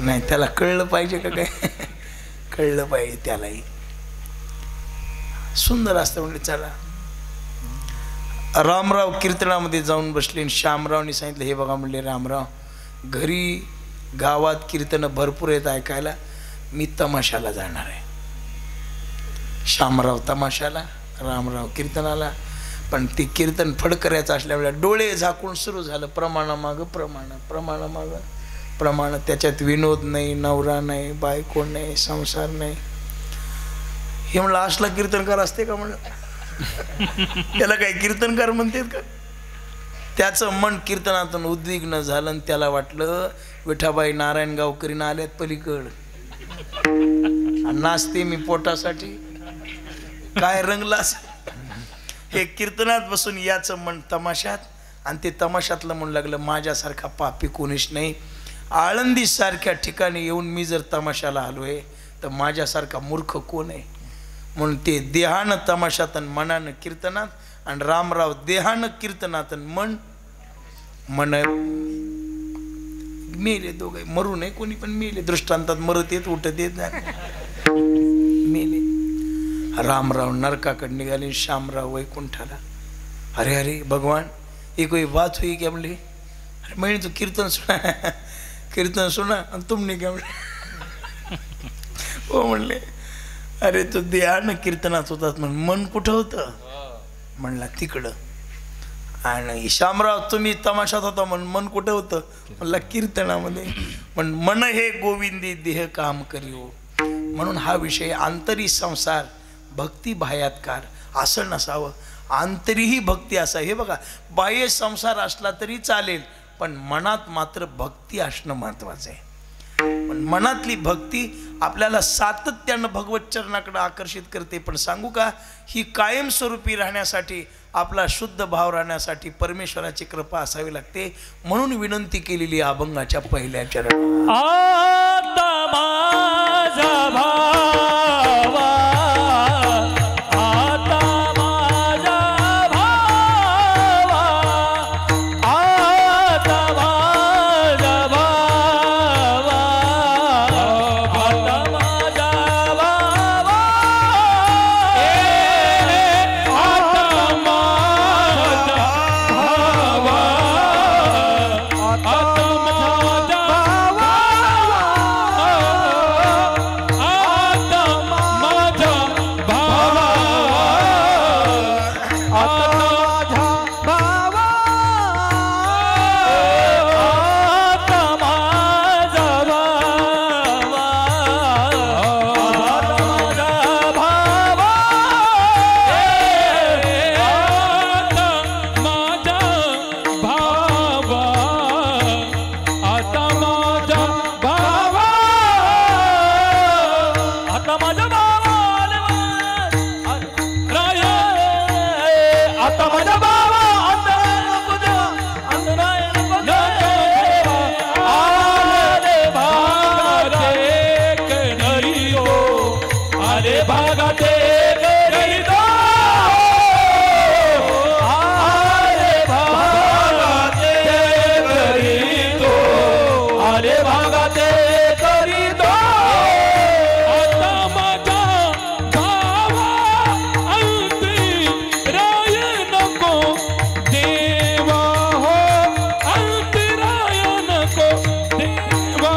नाही त्याला कळलं पाहिजे का काय? कळलं पाहिजे त्यालाही. सुंदर असतं म्हणजे. चला रामराव कीर्तनामध्ये जाऊन बसले आणि श्यामरावनी सांगितलं, हे बघा म्हणले रामराव, घरी गावात कीर्तन भरपूर येत ऐकायला, मी तमाशाला जाणार आहे. श्यामराव तमाशाला, रामराव कीर्तनाला. पण ते कीर्तन फडकऱ्याचं असल्यामुळे डोळे झाकून सुरू झालं. प्रमाणामागं प्रमाण. त्याच्यात विनोद नाही, नवरा नाही, बायको नाही, संसार नाही. हे म्हणलं असला कीर्तनकार असते का म्हणलं? त्याला काही कीर्तनकार म्हणतात का? त्याचं मन कीर्तनातून उद्विग्न झालं आणि त्याला वाटलं विठाबाई नारायण गावकरीनं आल्यात पलीकड, नाचते मी पोटासाठी. काय रंगलास हे कीर्तनात बसून. याचं मन तमाशात, आणि ते तमाशातलं म्हणू लागलं माझ्यासारखा पापी कोणीच नाही. आळंदी सारख्या ठिकाणी येऊन मी जर तमाशाला आलोय तर माझ्यासारखा मूर्ख कोण आहे? म्हणून ते देहानं तमाशात आणि मनानं कीर्तनात. आणि रामराव देहानं कीर्तनात आणि मन मेले. दोघे मरू नये कोणी, पण मेले. दृष्टांतात मरत येत उठत येत मेले. रामराव नरकाकडे निघाले, श्यामराव वैकुंठाला. अरे अरे भगवान, ये कोई बात हुई क्या? म्हणले अरे मैंने तो कीर्तन सुना आणि तुमने क्या? म्हणले हो म्हणले, अरे तो देहानं कीर्तनात होतात म्हणून मन कुठं होतं? म्हणला तिकडं. आणि श्यामराव तुम्ही तमाशात होता म्हणून मन कुठं होतं? म्हणला कीर्तनामध्ये. पण मन हे गोविंदी देह काम करियो. म्हणून हा विषय आंतरी संसार भक्ती बाह्यात्कार असं नसावं, आंतरीही भक्ती असावी. हे बघा, बाह्य संसार असला तरी चालेल, पण मनात मात्र भक्ती असणं महत्वाचं आहे. पण मनातली भक्ती आपल्याला सातत्यानं भगवत चरणाकडे आकर्षित करते. पण सांगू का, ही कायमस्वरूपी राहण्यासाठी, आपला शुद्ध भाव राहण्यासाठी परमेश्वराची कृपा असावी लागते. म्हणून विनंती केलेली अभंगाच्या पहिल्या चरणात. आता माझा भावा, आता माझा भावा, आता माझा भावा, आता माझा भावा, आता माझा भावा, आता माझा भावा, आता माझा भावा, आता माझा भावा, आता माझा भावा, आता माझा भावा, आता माझा भावा, आता माझा भावा, आता माझा भावा, राय, आता माझा भावा, आता आले भागाते करी दो, आले भागाते करी दो, आले भागाते करी दो, आले भागाते करी दो. आता माझा भावा अंती राय नको देवा हो, अंती राय नको देवा.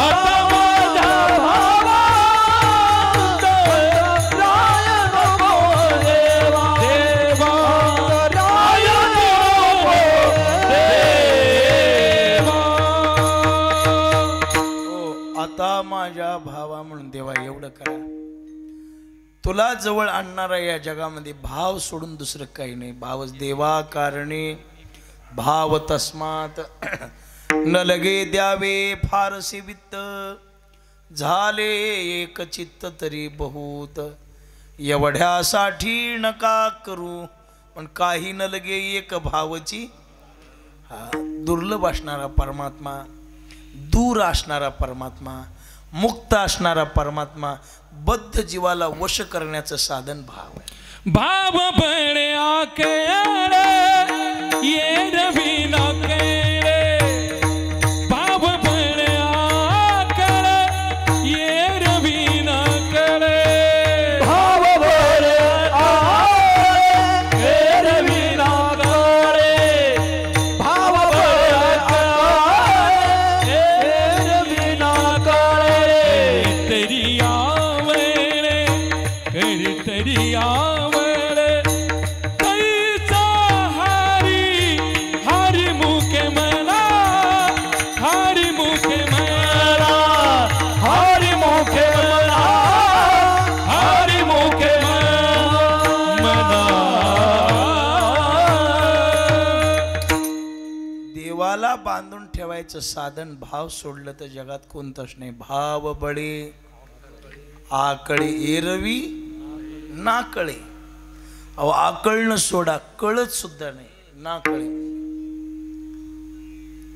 आता माझा भावा राय नको देवा, देवा राय नको देवा. आता माझ्या भावा म्हणून देवा एवढं करा. तुला जवळ आणणारा या जगामध्ये भाव सोडून दुसरं काही नाही. भावच देवा कारणे भाव तस्मात न लगे द्यावे फारसे वित्त, झाले एक चित्त तरी बहुत, एवढ्यासाठी नका करू, पण काही न लगे एक भावची. हा दुर्लभ असणारा परमात्मा, दूर असणारा परमात्मा, मुक्त असणारा परमात्मा, बद्ध जीवाला वश करण्याचं साधन भाव आहे. भाव बड़े आकेले ये रवि न केले, भाव बड़े आकेले ये रवि न केले, भाव बड़े आकेले ये रवि न केले, भाव बड़े आकेले ये रवि न केले. तेरी आवरे तेरी आवरे बांधून ठेवायचं साधन भाव सोडलं तर जगात कोणतंच नाही. भाव बळे आकळे एरवी ना कळे. अहो आकळणं सोडा, कळत सुद्धा नाही, ना कळे.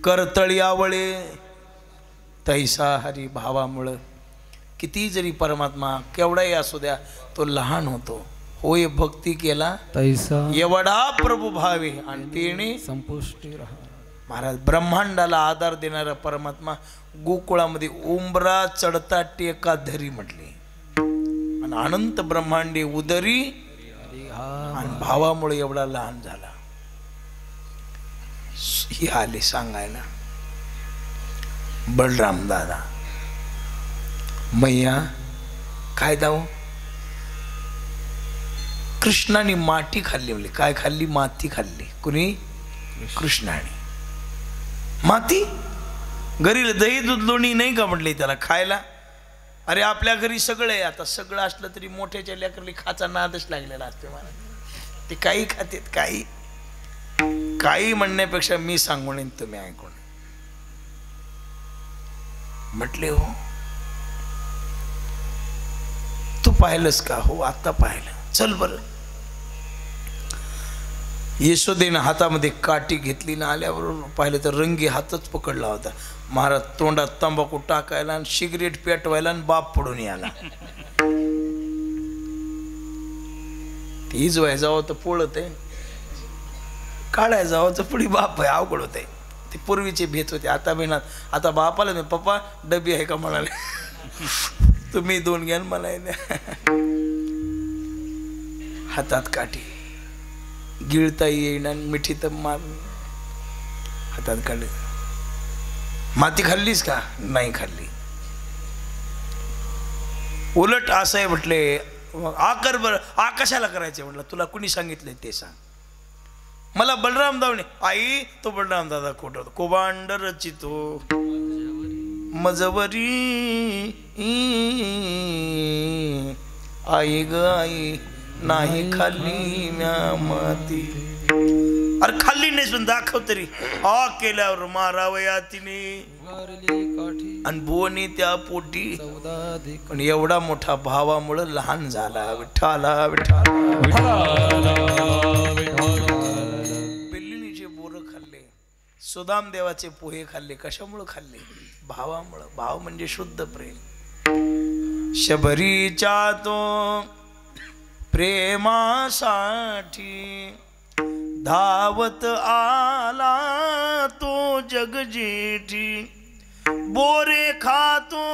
करतळी आवळे तैसा हरी. भावामुळं किती जरी परमात्मा केवढाही असू द्या तो लहान होतो. होय भक्ती केला तैसा एवढा प्रभू भावे आणि तेने संपुष्टी राहा. महाराज ब्रह्मांडाला आधार देणारा परमात्मा गोकुळामध्ये उंबरा चढता टेका धरी म्हटले, आणि अनंत ब्रह्मांडे उदरी, आणि भावामुळे एवढा लहान झाला. ही आले सांगायला बलराम दादा. मैया काय दाव, कृष्णाने माती खाल्ली. म्हणली काय खाल्ली? माती खाल्ली. कुणी? कृष्णाने. माती? घरी दही दूध लोणी नाही का म्हटले त्याला खायला? अरे आपल्या घरी सगळं आहे. आता सगळं असलं तरी मोठ्याच्या लेकरली खाचा नादच लागलेला असते मला. ते काही खातेत, काही काही म्हणण्यापेक्षा मी सांगून येईन तुम्ही ऐकून. म्हटले हो तू पाहिलंस का? हो आता पाहिलं. चल बरं. यशोदेनं हातामध्ये काठी घेतली ना, आल्याबरोबर पाहिलं तर रंगी हातच पकडला होता. महाराज तोंडात तंबाखू टाकायला आणि सिगरेट पेटवायला आणि बाप पडून याला. हीच व्हाय जावं तर पोळत आहे, काढाय जावं तर पुढे बाप आहे. अवघड होत आहे. ते पूर्वीचे भेट होते. आता बेनात. आता बापाला मी पप्पा डबी आहे का म्हणाले. तुम्ही दोन घ्याल मला. हातात काठी गिळता येईना, मिठी तर मार. हातात काढले. माती खाल्लीस का? नाही खाल्ली. उलट असं आहे म्हटले, आकर बर आकाशाला करायचे. म्हटलं तुला कुणी सांगितलंय ते सांग. मला बलराम दावणे. आई तो बलराम दादा खोट होतो. कोबांड रचितो मजवरी आई ग आई नाही खाल्ली म्या माती. अरे खाल्ली नाही पण दाखव तरी. हा केल्यावर मारावया तिने आणि बोनी त्या पोटी. पण एवढा मोठा भावामुळं लहान झाला. विठ्ठला विठ्ठला. बिल्लिणीचे बोरं खाल्ले, सुदाम देवाचे पोहे खाल्ले. कशामुळं खाल्ले? भावामुळं. भाव म्हणजे शुद्ध प्रेम. शबरीच्या तो प्रेमासाठी धावत आला तो जगजेठी. बोरे खातो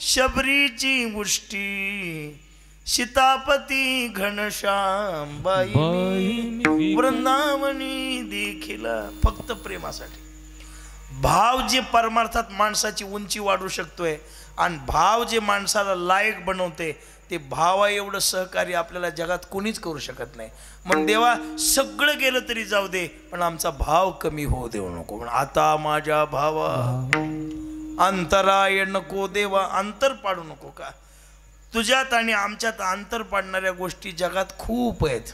शबरीची उष्टी, सीतापती घनश्यामबाई वृंदावनी देखील. फक्त प्रेमासाठी. भाव जे परमार्थात माणसाची उंची वाढू शकतोय आणि भाव जे माणसाला लायक बनवते, ते भावा एवढं सहकार्य आपल्याला जगात कोणीच करू शकत नाही. म्हणून देवा सगळं गेलं तरी जाऊ दे, पण आमचा भाव कमी होऊ देऊ नको. आता माझ्या भावा अंतराय नको देवा. अंतर पाडू नको का? तुझ्यात आणि आमच्यात अंतर पाडणाऱ्या गोष्टी जगात खूप आहेत.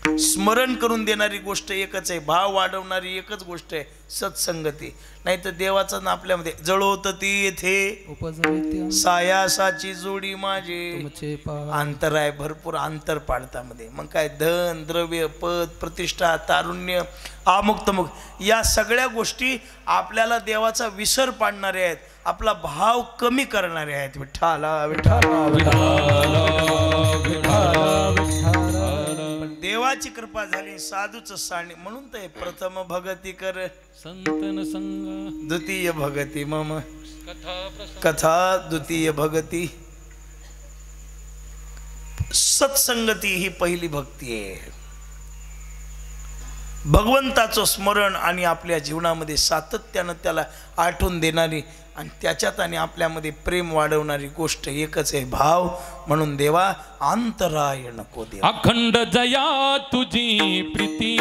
स्मरण करून देणारी गोष्ट एकच आहे, भाव वाढवणारी एकच गोष्ट आहे सत्संगती. नाही तर देवाचं ना आपल्यामध्ये जळवत ती येथे उपजवित्य सायासाची जोडी माझे. तुमचे पाय अंतर आहे, भरपूर अंतर पाडतामध्ये. मग काय धन द्रव्य पद प्रतिष्ठा तारुण्य अमुक तमुक या सगळ्या गोष्टी आपल्याला देवाचा विसर पाडणारे आहेत, आपला भाव कमी करणारे आहेत. विठ्ठला विठ्ठला पण देवाची कृपा झाली, साधूच साणी म्हणून ते प्रथम भगती कर संतन संग द्वितीय भगती मम कथा प्रसंग कथा द्वितीय भगती. सत्संगती ही पहिली भक्ती आहे. भगवंताचं स्मरण आणि आपल्या जीवनामध्ये सातत्यानं त्याला आठवण देणारी आणि त्याच्यात आणि आपल्यामध्ये प्रेम वाढवणारी गोष्ट एकच आहे, भाव. म्हणून देवा अंतराय नको दे. अखंड जया तुझी प्रीती,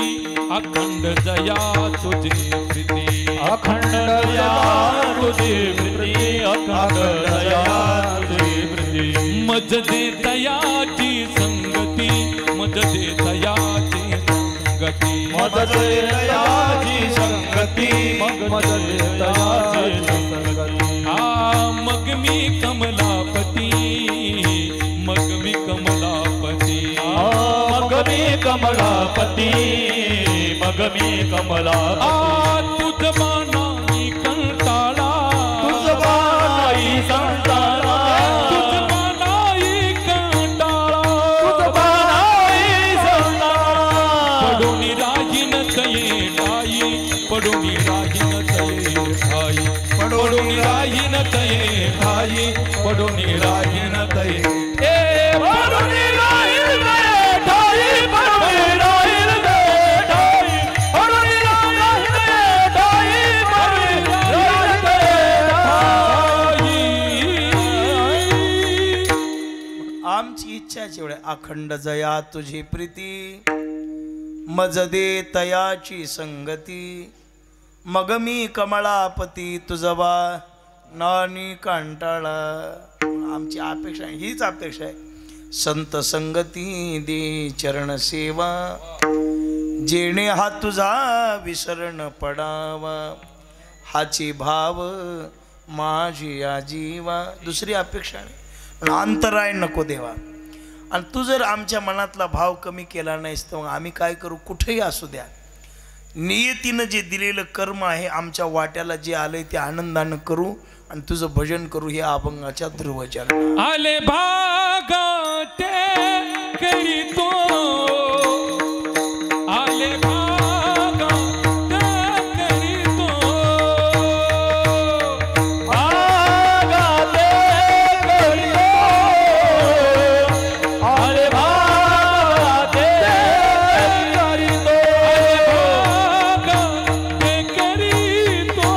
अखंड जया तुझी प्रीती, अखंड जया तुझी प्रीती, अखंड जया तुझी प्रीती. मज दे दयाची संगती, मज दे दयाची संगती, मज दे दयाची संगती, मज दे दयाची संगती. मग मी कमलापती, मग मी कमलापती, मग मी कमलापती, मग मी कमलापती. तुझ बाणाई कंटाळा, तुझ बाणाई कंटाळा, तुझ बाणाई कंटाळा, तुझ बाणाई कंटाळा. पडून राहीन तये ठाई, पडून राहीन तये ठाई, पडून राहीन तये ठाई, पडून राहीन तये. ए पडून राहीन तये ठाई, पडून राहीन तये ठाई, पडून राहीन तये ठाई, पडून राहीन तये ठाई. आमची इच्छा जेवढे अखंड जया तुझी प्रीती, मज दे तयाची संगती. मग मी कमळापती तुझबा नानी कंटाळा. आमची अपेक्षा हीच अपेक्षा आहे. संत संगती दे चरण सेवा, जेणे हा तुझा विसरण पडावा. हाची भाव माझी आजीवा. दुसरी अपेक्षा नाही, अंतराय नको देवा. आणि तू जर आमच्या मनातला भाव कमी केला नाहीस तर मग आम्ही काय करू? कुठेही असू द्या, नियतीनं जे दिलेलं कर्म आहे आमच्या वाट्याला जे आलंय ते आनंदानं करू आणि तुझं भजन करू. हे अभंगाच्या ध्रुवचरण. आले भागाते करीतो, आले भागाते करीतो, भागाते करीतो, आले भागाते करीतो, भागाते करीतो,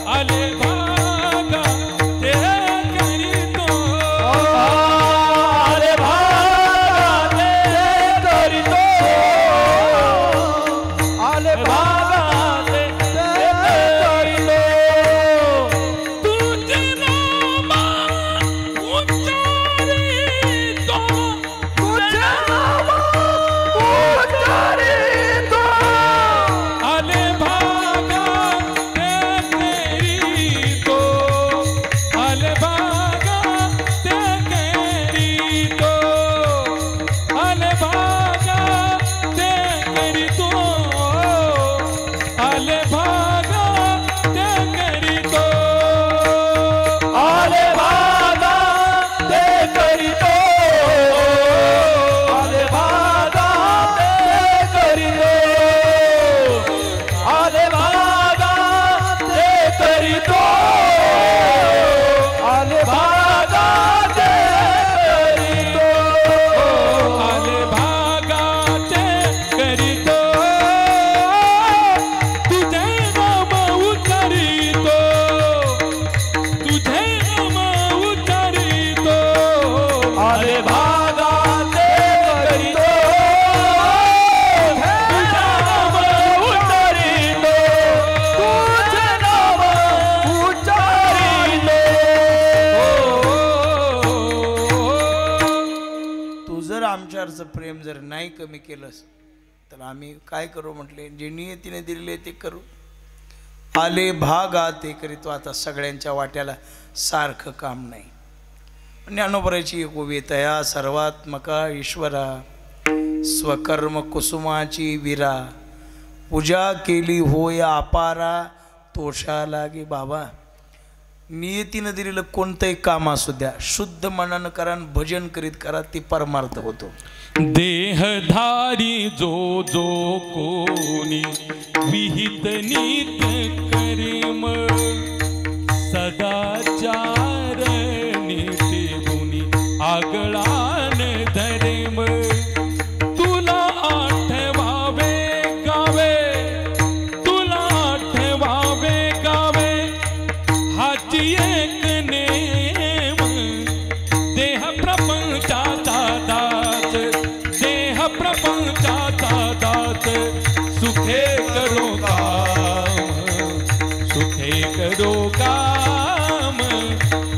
आले भागाते करीतो, आले भागाते जर आमच्यावरचं प्रेम जर नाही कमी केलंस तर आम्ही काय करू म्हटले, जे नियतीने दिलेले ते करू. आले भाग आते करीतो. आता सगळ्यांच्या वाट्याला सारखं काम नाही. ज्ञानोबराची एक ओवी, तया सर्वात्मका ईश्वरा स्वकर्म कुसुमाची विरा पूजा केली होय अपारा तोषा लागे. बाबा, नियतीनं दिलेलं कोणतंही काम असू द्या, शुद्ध मनानं करा, भजन करीत करा, ती परमार्थ होतो. देहधारी जो जो कोणी विहित नीत करेम सदाचार नीती गुणी आगळान धरेम. तुला आठवावे गावे, तुला आठवावे गावे हाची एक नेम. देह प्रपंचाचा दास, देह प्रपंचाचा दास सुखे करो काम, सुखे करो काम.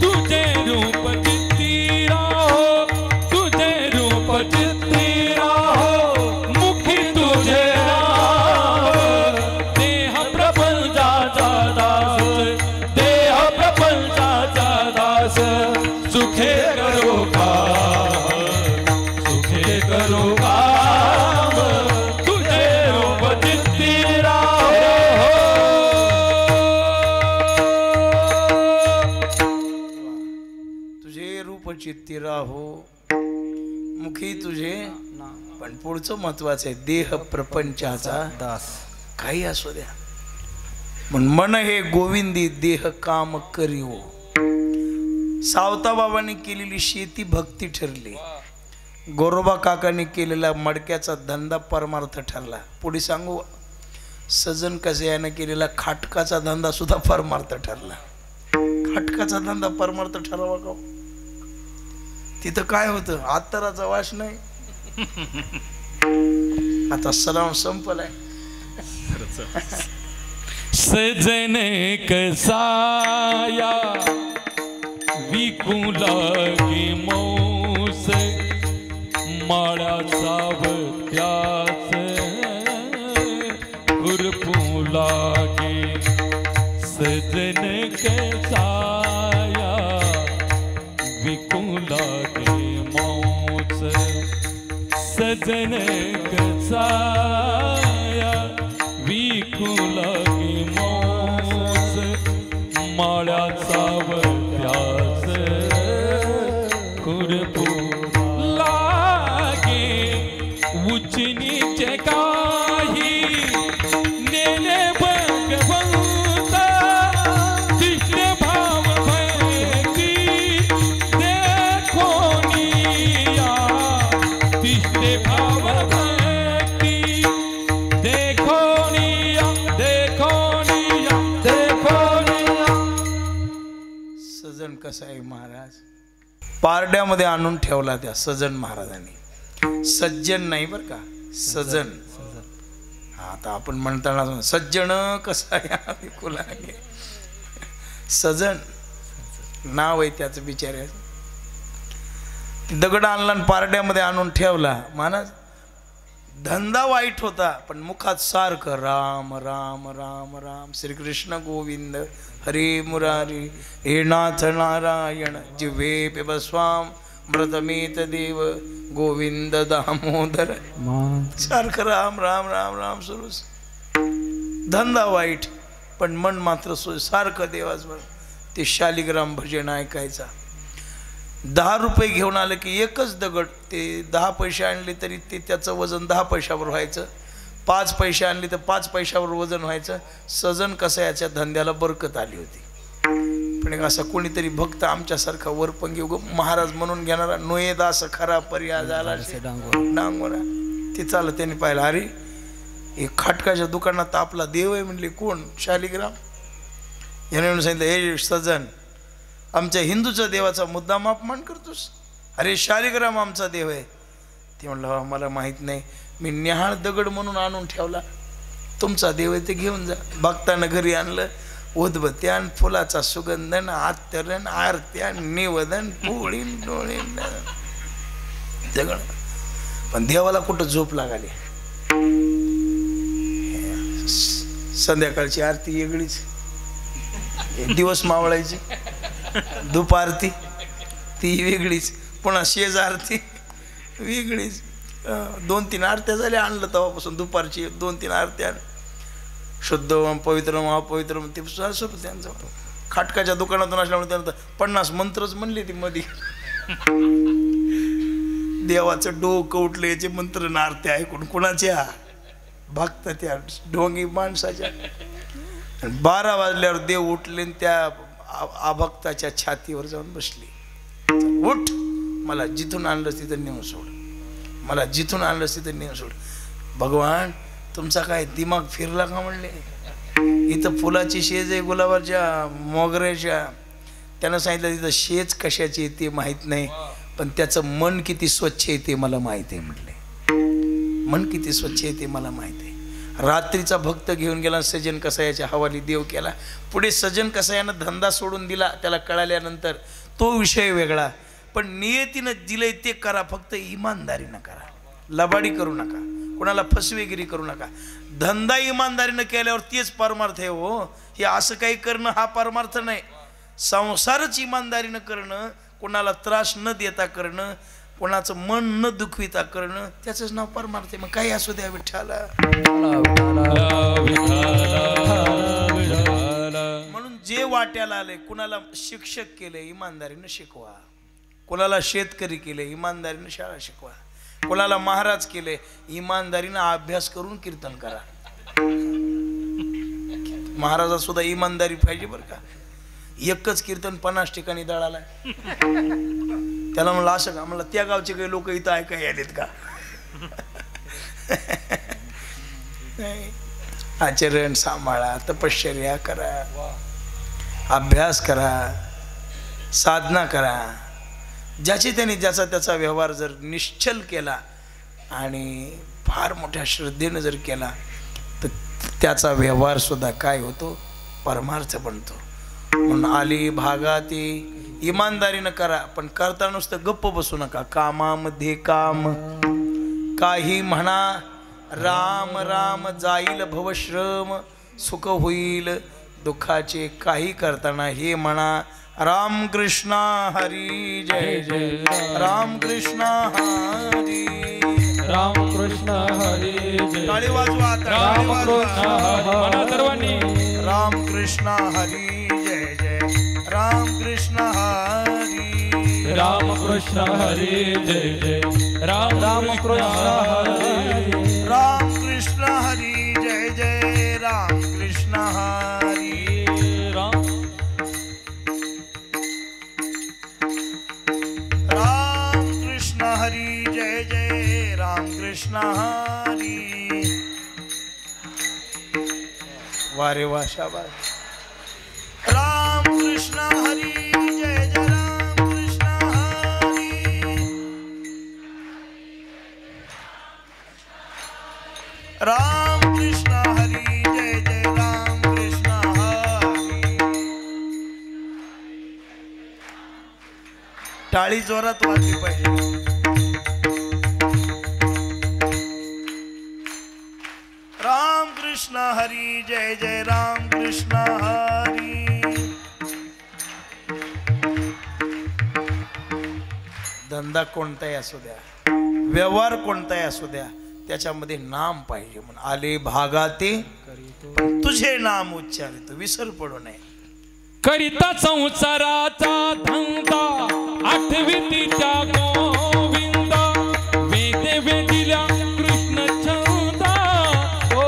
तुझे रूप चित्ती राहो, तुझे रूप चित्ती राहो, मुखी तुझे राहो. देह प्रपंचाचा दास, देह प्रपंचाचा दास सुखे करो काम, सुखे करो काम. तुझे रूप चित्ती राहो. तुझे रूप चित्ती राहो, मुखी तुझे. पण पुढचं महत्वाचं आहे, देह प्रपंचाचा दास. काही असू द्या, पण मन हे गोविंदी देह काम करीवो. सावता बाबांनी केलेली शेती भक्ती ठरली, गोरोबा काकांनी केलेला मडक्याचा धंदा परमार्थ ठरला. पुढे सांगू, सजन कसे यानं केलेला खाटकाचा धंदा सुद्धा परमार्थ ठरला. खाटकाचा धंदा परमार्थ ठरावा का? तिथं काय होतं, आत्तराचा वास नाही. आता सलाम संपलाय. सजन कसाया विकू लागे मौस, माळाचा त्यास खुरपू लागे. सजन कसाया विकू लागे मौस, सजन कसाया विकू लागे मौस, माळाचा त्यास खुरपू लागे. उच्च नीच काही नेले भगवंता, तिष्ठे भाव भक्ती देखोनिया, तिष्ठे भाव भक्ती देखोनिया, देखोनिया, देखोनिया. सजन कसा आहे महाराज, पारड्यामध्ये आणून ठेवला त्या सजन महाराजांनी. सज्जन नाही बर का, सजन. आता आपण म्हणताना सज्जन कसा आहे, सजन नाव आहे त्याचं बिचाऱ्याचं. दगड आणला आणि पारड्यामध्ये आणून ठेवला. महाराज धंदा वाईट होता, पण मुखात सारखं राम राम राम राम, श्रीकृष्ण गोविंद हरे मुरारी, हे नाथ नारायण, जिव्हे पिबस्वाम मृतमेत देव गोविंद दामोदर. सारखं राम राम राम राम सुरूच. धंदा वाईट, पण मन मात्र सारखं देवाचं. ते शालिग्राम भजन ऐकायचा. 10 रुपये घेऊन आलं की एकच दगड, ते 10 पैसे आणले तरी ते त्याचं वजन 10 पैशावर व्हायचं. 5 पैसे आणले तर 5 पैशावर वजन व्हायचं. सजन कसं याच्या धंद्याला बरकत आली होती. पण असं कोणीतरी भक्त आमच्यासारखा वरपंगी महाराज म्हणून घेणारा नोयेदास खरा पर्याय झाला डांगोरा. ते चाललं त्यांनी पाहिलं, अरे हे खाटकाच्या दुकानात आपला देव आहे. म्हणले कोण? शालिग्राम. याने म्हणून सांगितलं, हे सजन, आमच्या हिंदूच्या देवाचा मुद्दाम अपमान करतोस. अरे शालिग्राम आमचा देव आहे. ते म्हणलं मला माहीत नाही, मी न्याहाळ दगड म्हणून आणून ठेवला. तुमचा देव आहे ते घेऊन जा. भक्तानं घरी आणलं. उदबत्यान, फुलाचा सुगंधन, आत्तरण, आरत्या, निवदन, पोळी डोळी दगड. पण देवाला कुठं झोप लागली. संध्याकाळची आरती वेगळीच, दिवस मावळायची, दुपारती ती वेगळीच, पुन्हा शेज आरती वेगळीच. 2-3 आरत्या झाल्या आणलं तेव्हापासून. दुपारची 2-3 आरत्या, शुद्ध पवित्र महापवित्र ते असं त्यांचं. खाटकाच्या दुकानातून असल्यामुळे त्यानंतर 50 मंत्रच म्हणले ती मध्ये. देवाचं डोकं उठलं याचे मंत्र नारते ऐकून. कुणाच्या? भक्त त्या ढोंगी माणसाच्या. 12 वाजल्यावर देव उठले आणि त्या अभक्ताच्या छातीवर जाऊन बसली. उठ, मला जिथून आणलंस तिथं नेऊन सोड, मला जिथून आणलंस तिथं नेऊन सोड. भगवान तुमचा काय दिमाग फिरला का म्हणले. इथं फुलाची शेज आहे गुलाबाच्या मोगऱ्याच्या. त्यानं सांगितलं तिथं शेज कशाची ते माहीत नाही, पण त्याचं मन किती स्वच्छ आहे ते मला माहीत आहे म्हटले. मन किती स्वच्छ आहे ते मला माहीत आहे. रात्रीचा भक्त घेऊन गेला सजन कसायाच्या हवाली देव केला. पुढे सजन कसायानं धंदा सोडून दिला. त्याला कळाल्यानंतर तो विषय वेगळा, पण नियतीनं दिलंय ते करा, फक्त इमानदारीनं करा. लबाडी करू नका, कोणाला फसवेगिरी करू नका. धंदा इमानदारीनं केल्यावर तेच परमार्थ आहे हो. हे असं काही करणं हा परमार्थ नाही. संसारच इमानदारीनं करणं, कोणाला त्रास न देता करणं, कोणाचं मन न दुखविता करणं, त्याचंच नाव परमार्थ आहे. मग काही असू द्या विठ्ठला. म्हणून जे वाट्याला आले, कुणाला शिक्षक केले इमानदारीनं शिकवा, कोणाला शेतकरी केले इमानदारीनं शाळा शिकवा, कोणाला महाराज केले इमानदारीनं अभ्यास करून कीर्तन करा. महाराजात सुद्धा इमानदारी पाहिजे बरं का. एकच कीर्तन 50 ठिकाणी दळाला. त्याला म्हणलं असं का? म्हणलं त्या गावचे काही लोक इथं ऐकाय आलेत का? आचरण सांभाळा, तपश्चर्या करा, अभ्यास करा, साधना करा. ज्याचे त्याने ज्याचा त्याचा व्यवहार जर निश्चल केला आणि फार मोठ्या श्रद्धेनं जर केला तर त्याचा व्यवहार सुद्धा काय होतो? परमार्थ बनतो. म्हणून आली भागाती इमानदारीनं करा, पण करता नुसतं गप्प बसू नका. कामामध्ये काम, काही म्हणा राम राम, जाईल भवश्रम, सुख होईल दुःखाचे. काही करताना हे म्हणा राम कृष्ण हरी जय जय, राम कृष्ण हरी, राम कृष्ण हरी जय. टाळी वाजवा, टाळी वाजवा. म्हणा सर्वांनी राम कृष्ण हरी जय जय, राम कृष्ण हरी, राम कृष्ण हरी जय जय, राम कृष्ण हरी, राम कृष्ण हरी जय जय, राम कृष्ण हरी, राम कृष्ण हरी जय जय, राम कृष्ण हरी. वारे वा, शाबास. राम कृष्ण हरी जय जय, राम कृष्ण हरी, राम कृष्ण हरी जय जय, राम कृष्ण हरी. टाळी जोरात वाजली पाहिजे. राम कृष्ण हरी जय जय, राम कृष्ण हरी. धंदा कोणताही असू द्या, व्यवहार कोणताही असू द्या, त्याच्यामध्ये नाम पाहिजे. म्हणून आले भागाते तुझे नाम उच्चारितो, विसर पडू नये. करिता संसाराचा धंदा, आठवीतीच्या गोविंदा, वेदे वेदिल्या कृष्ण छंदा. ओ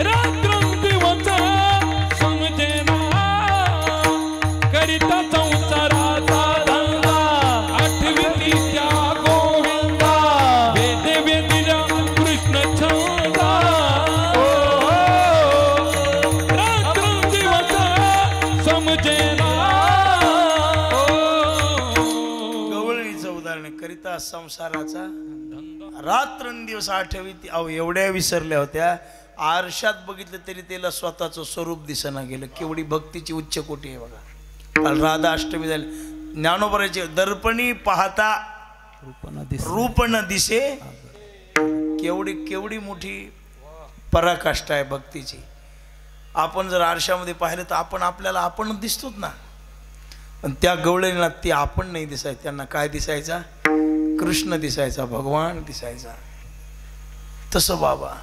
रात्रंदिवस समजेना, करिता संसाराचा धंदा, आठवीतीच्या गोविंदा, वेदे वेदिल्या कृष्ण छंदा. करिता संसाराचा रात्रंदिवस आठवी. अहो एवढ्या विसरल्या होत्या, आरशात बघितलं तरी त्याला स्वतःचं स्वरूप दिसना गेलं. केवढी भक्तीची उच्च कोटी आहे बघा. काल राधा अष्टमी झाली. ज्ञानोबराचे दर्पणी पाहता रूप न दिसे केवढी केवढी मोठी पराकाष्ठा आहे भक्तीची. आपण जर आरशामध्ये पाहिलं तर आपण आपल्याला आपणच दिसतोच ना. पण त्या गवळणीला ते आपण नाही दिसायचं, त्यांना काय दिसायचा? कृष्ण दिसायचा, भगवान दिसायचा. तसं बाबा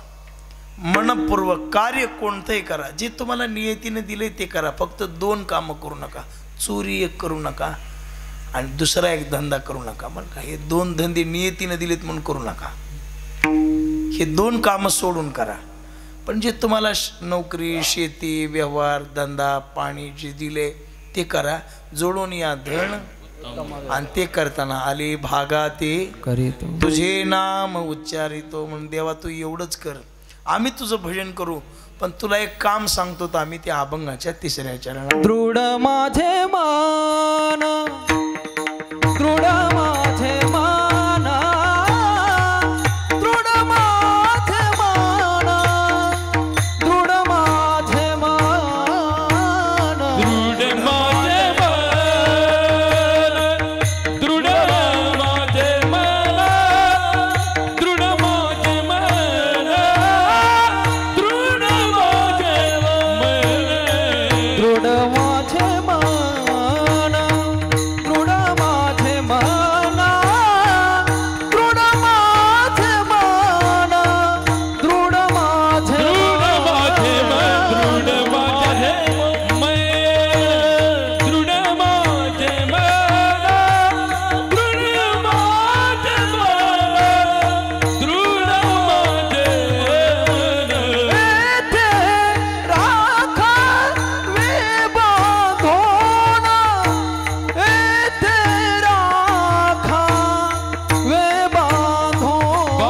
मनपूर्वक कार्य कोणतंही करा, जे तुम्हाला नियतीने दिले ते करा. फक्त 2 कामं करू नका. चोरी एक करू नका आणि दुसरा एक धंदा करू नका. बरं का, हे 2 धंदे नियतीने दिलेत म्हणून करू नका. हे 2 कामं सोडून करा. पण जे तुम्हाला नोकरी, शेती, व्यवहार, धंदा, पाणी जे दिले ते करा. जोडून या धन आणि ते करताना आले भागा ते करीतो तुझे नाम उच्चारितो. म्हणून देवा तू एवढंच कर, आम्ही तुझं भजन करू. पण तुला एक काम सांगतो तर आम्ही त्या अभंगाच्या 3ऱ्या चरणात दृढ माझे मान, दृढ माझे मान, दृढ माझे मान, दृढ माझे मान, दृढ माझे मान, दृढ माझे मान, दृढ माझे मान, दृढ माझे मान, दृढ माझे मान, दृढ माझे मान, दृढ माझे मान, दृढ माझे दृढ माझे दृढ माझे दृढ माझे दृढ माझे येथे राखा वे बांधून, येथे राखा वे बांधून,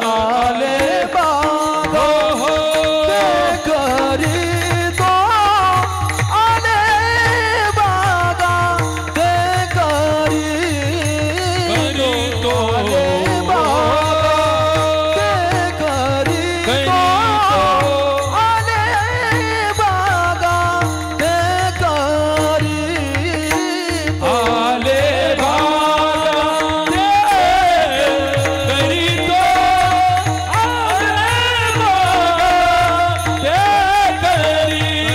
आले बांधो ते करीतो, आले बागा ते करीतो, आले बागा ते करीतो, आले बागा ते करीतो, आले बागा ते करीतो,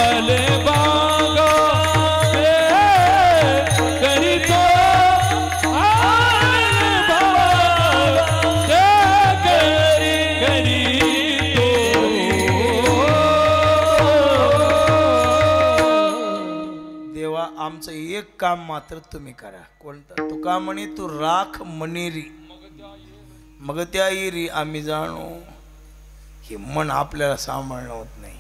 आले बागा ते करीतो, आले बागा ते करीतो. देवा आमचं एक काम मात्र तुम्ही करा. कोणतं? तुका म्हणे तू राख मनेरी मग त्या येरी आम्ही जाणो. हे मन आपल्याला सांभाळणं होत नाही.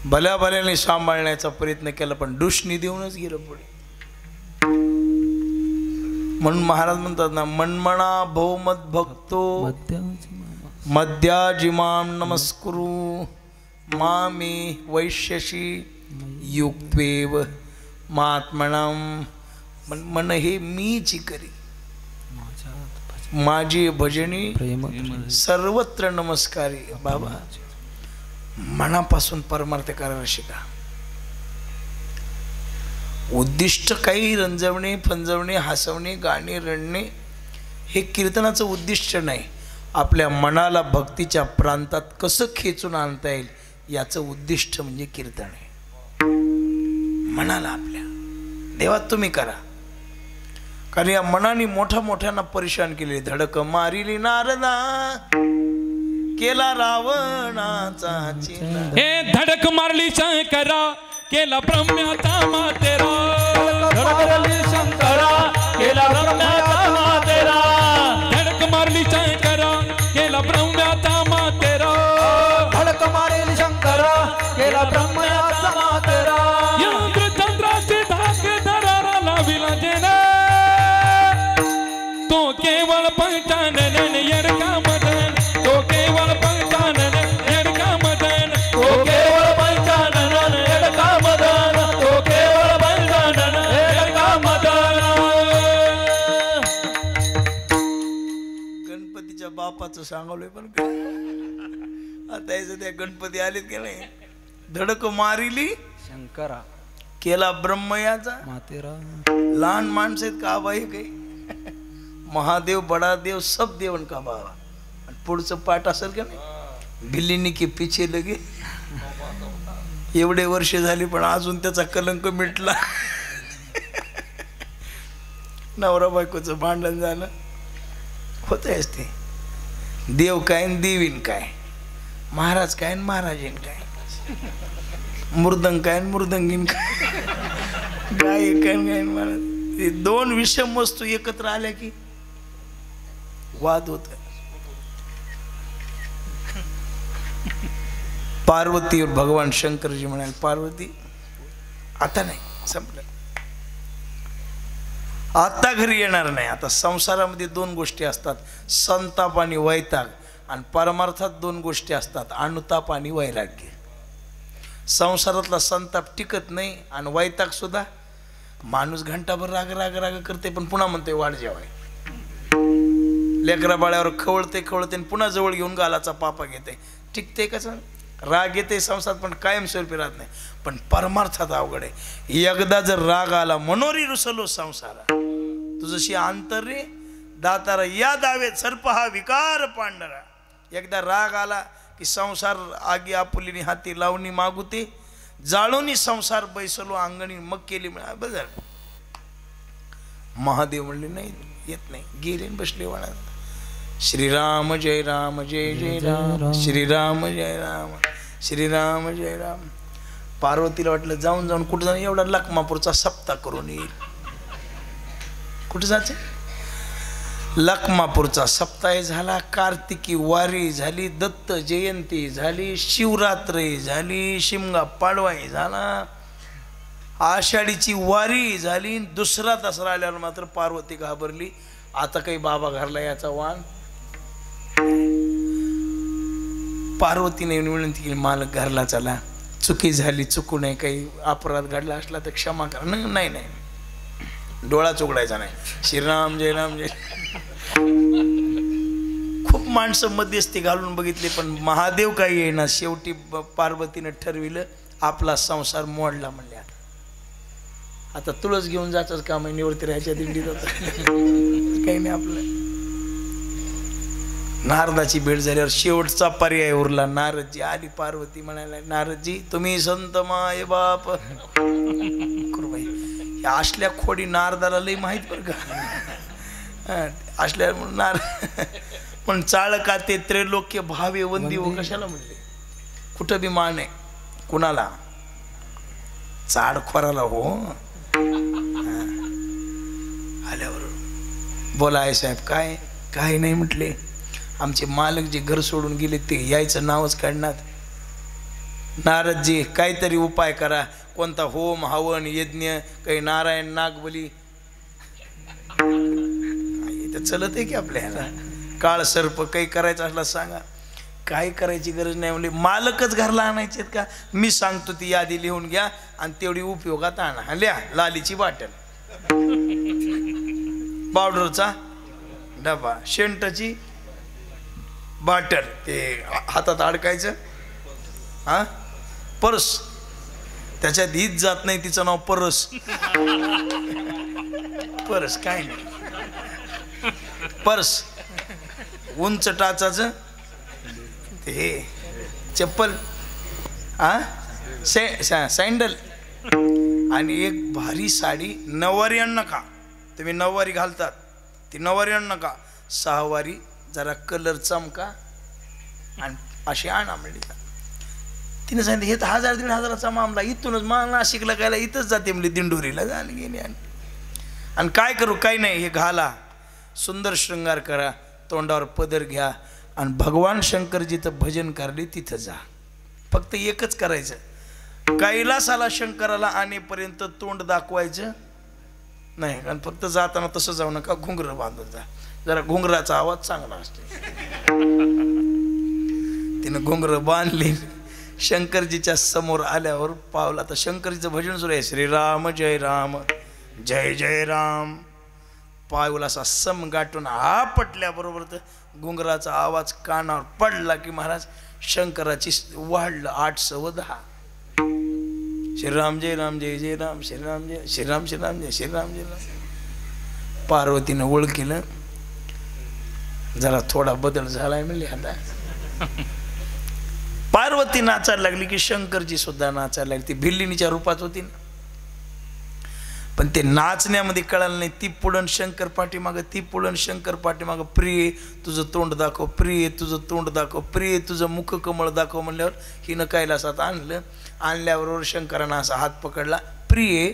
भल्या भल्याने सांभाळण्याचा प्रयत्न केला पण दुष्णी देऊनच गेलं पुढे. म्हणून महाराज म्हणतात ना, मनमना बहुमत भक्तो मध्या जिमाम नमस्कुरु मामे वैश्यशी युक्तेव महात्मनाम. मन हे मीची करी, माझी भजनी सर्वत्र नमस्कारी. बाबा मनापासून परमार्थ करायला शिका. उद्दिष्ट काही रंजवणे, फंजवणे, हसवणे, गाणे, रडणे हे कीर्तनाचं उद्दिष्ट नाही. आपल्या मनाला भक्तीच्या प्रांतात कसं खेचून आणता येईल याचं उद्दिष्ट म्हणजे कीर्तन आहे. मनाला आपल्या देवा तुम्ही करा. कारण या मनाने मोठ्या मोठ्यांना परेशान केले. धडक मारिली नारदा केला रावणाचा चिंता. हे धडक मारली शंकरा केला ब्रह्म्याचा मातेरा. धडक मारली शंकरा केला ब्रह्म्याचा मातेरा. धडक मारली शंकरा केला ब्रह्म्याचा मातेरा. धडक मारली शंकरा केला ब्रह्म्याचा मातेरा. चंद्राची धाक धरारा लाविला जेना. तो केवळ पंचानन येडका मदन. तो केवळ पंचानन येडका मदन. तो केवळ पंचानन येडका मदन. तो केवळ पंचानन येडका मदन. गणपतीच्या बापाचं सांगवलंय पण का आता याचं त्या गणपती आलेत की नाही. धडक मारिली शंकरा केला ब्रह्मयाचा मातेरा लहान माणसं आहेत का बाई काही महादेव बडा देव सब देवन का बाबा. पुढचं पाठ असेल का नाही भिल्लीनी के पिछे लगे. एवढे वर्ष झाली पण अजून त्याचा कलंक मिटला. नवरा बायकोचं भांडण झालं होतच ते. देव काय न देवीन काय, महाराज काय न महाराजीन काय, मृदंग काय न मृदंगीन काय, गाय काय काय महाराज. ते दोन विषम वस्तू एकत्र आल्या की वाद होत. पार्वती और भगवान शंकरजी म्हणाले पार्वती आता नाही संपलं, आता घरी येणार नाही. आता संसारामध्ये दोन गोष्टी असतात, संताप आणि वैताग. आणि परमार्थात दोन गोष्टी असतात, अनुताप आणि वैराग्य. संसारातला संताप टिकत नाही आणि वैताग सुद्धा. माणूस घंटाभर राग राग राग करते पण पुन्हा म्हणते वाढ जेवाय. लेकरा बाळ्यावर खवळते खवळते आणि पुन्हा जवळ घेऊन गालाचा पापा घेते. टिकते कसं? राग येते संसारात पण कायमस्वरूपी राहत नाही. पण परमार्थात अवघड आहे. एकदा जर राग आला मनोरी रुसलो संसारा, तुझशी आंतरे दातारा या दावे सर्प हा विकार पांढरा. एकदा राग आला की संसार आगी आपुलीनी हाती लावणी मागुते, जाळोनी संसार बैसलो अंगणी मग केली बदल. महादेव म्हणले नाही येत नाही, गेले बसले वाणा. श्रीराम जय राम जय जय राम, श्रीराम जय राम श्रीराम जय राम. पार्वतीला वाटलं जाऊन जाऊन कुठं जाऊन एवढा लखमापूरचा सप्ताह करून येईल. कुठं जायचं? लखमापूरचा सप्ताह झाला, कार्तिकी वारी झाली, दत्त जयंती झाली, शिवरात्री झाली, शिमगा पाडवाई झाला, आषाढीची वारी झाली. दुसरा दसरा आल्यावर मात्र पार्वती घाबरली. आता काही बाबा घरला याचा वाण. पार्वतीने विनंती केली मालक घरला चला, चुकी झाली, चुकू नये, काही अपराध घडला असला तर क्षमा करा. नाही नाही, डोळाच उघडायचा नाही. श्रीराम जय राम जय. खूप माणसं मध्यस्थी घालून बघितले पण महादेव काही येईना. शेवटी पार्वतीनं ठरविलं आपला संसार मोडला. म्हणले आता तुळस घेऊन जायचंच काम आहे, निवृत्ती राहायच्या दिंडीत होता काही नाही आपलं. नारदाची भेट झाल्यावर शेवटचा पर्याय उरला. नारदजी आली. पार्वती म्हणायला नारदजी तुम्ही संत माय बाप कुरबाई. या असल्या खोडी नारदाला लई माहीत बरं का. असल्या नार पण चाळका ते त्रैलोक्य भावे वंदी हो कशाला म्हणले. कुठं बी मान आहे कुणाला, चाडखोराला हो. आल्यावर बोला आहे साहेब काय काय नाही म्हटले. आमचे मालक जे घर सोडून गेले ते यायचं नावच काढणार. नारदजी काहीतरी उपाय करा, कोणता होम हवन यज्ञ, काही नारायण नागबली इथं चलत आहे की आपल्याला. काळ सर्प काही करायचं असला सांगा. काही करायची गरज नाही म्हणजे मालकच घरला आणायचे का. मी सांगतो ती यादी लिहून घ्या आणि तेवढी उपयोगात आणा. लिहा लालीची बाटल, पावडरचा डबा, शेंटाची बाटल, ते हातात अडकायचं, हा पर्स, त्याच्यात हीच जात नाही तिचं नाव परस. परस काय नाही, पर्स, उंच टाचाचं ते चप्पल, हा सँडल आणि एक भारी साडी. नऊवारी आण नका, तुम्ही नऊवारी घालतात ती नऊवारी आण नका. सहावारी जरा कलर चमका आणि अशी आणा म्हणली. तिने सांगितलं हे तर 1000-1500चा मामला. इथूनच नाशिकला गायला इथंच जाते म्हणजे दिंडोरीला झाली गेली. आणि काय करू काही नाही, हे घाला, सुंदर शृंगार करा, तोंडावर पदर घ्या आणि भगवान शंकरजीचं भजन करले तिथं जा. फक्त एकच करायचं, कैलासाला शंकराला आणेपर्यंत तोंड दाखवायचं नाही. आणि फक्त जाताना तसं जाऊ नका, घुंगरं बांधून जा. जरा घुंगराचा आवाज चांगला असतो. तिनं घुंगरं बांधली. शंकरजीच्या समोर आल्यावर पावला. तर शंकरजीचं भजन सुरू आहे, श्रीराम जय राम जय जय राम. पावला असा सम गाठून आपटल्याबरोबर तर घुंगराचा आवाज कानावर पडला की महाराज शंकराची वाढलं 8 सव्वा 10. श्रीराम जय राम जय जय राम श्रीराम जय श्रीराम श्रीराम जय श्रीराम जय राम. पार्वतीनं ओळखलं, जरा थोडा बदल झालाय म्हणले. आता पार्वती नाचायला लागली की शंकरजी सुद्धा नाचायला लागली. ती भिल्लिनीच्या रूपात होती ना, पण ते नाचण्यामध्ये कळालं नाही. ती पुढं शंकर पाठीमागं, ती पुढं शंकर पाठीमागं. प्रिय तुझं तोंड दाखव, प्रिय तुझं तोंड दाखव, प्रिय तुझं मुख कमळ दाखव म्हणल्यावर हिनं कैलासात आणलं. आणल्याबरोबर शंकरानं असा हात पकडला. प्रिय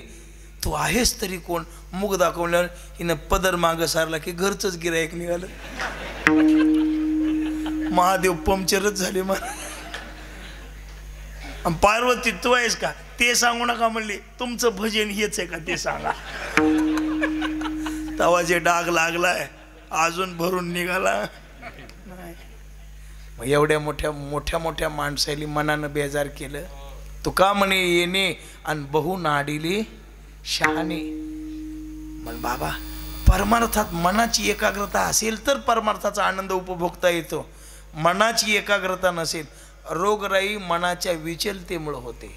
तू आहेस तरी कोण, मुख दाखवल्यावर हिनं पदर मागं सारला की घरचंच गिरायक निघालं. महादेव पंक्चरच झाले मला. पार्वती तू आहेस का ते सांगू नका म्हणली. तुमचं भजन हेच आहे का ते सांगा. तवा जे डाग लागलाय अजून भरून निघाला नाही. मग एवढ्या मोठ्या मोठ्या मोठ्या माणसाली मनानं बेजार केलं. तू का म्हणे येणे आणि बहु नाडिली शहाणे. म्हण बाबा, परमार्थात मनाची एकाग्रता असेल तर परमार्थाचा आनंद उपभोगता येतो. मनाची एकाग्रता नसेल, रोगराई मनाच्या विचलतेमुळे होते.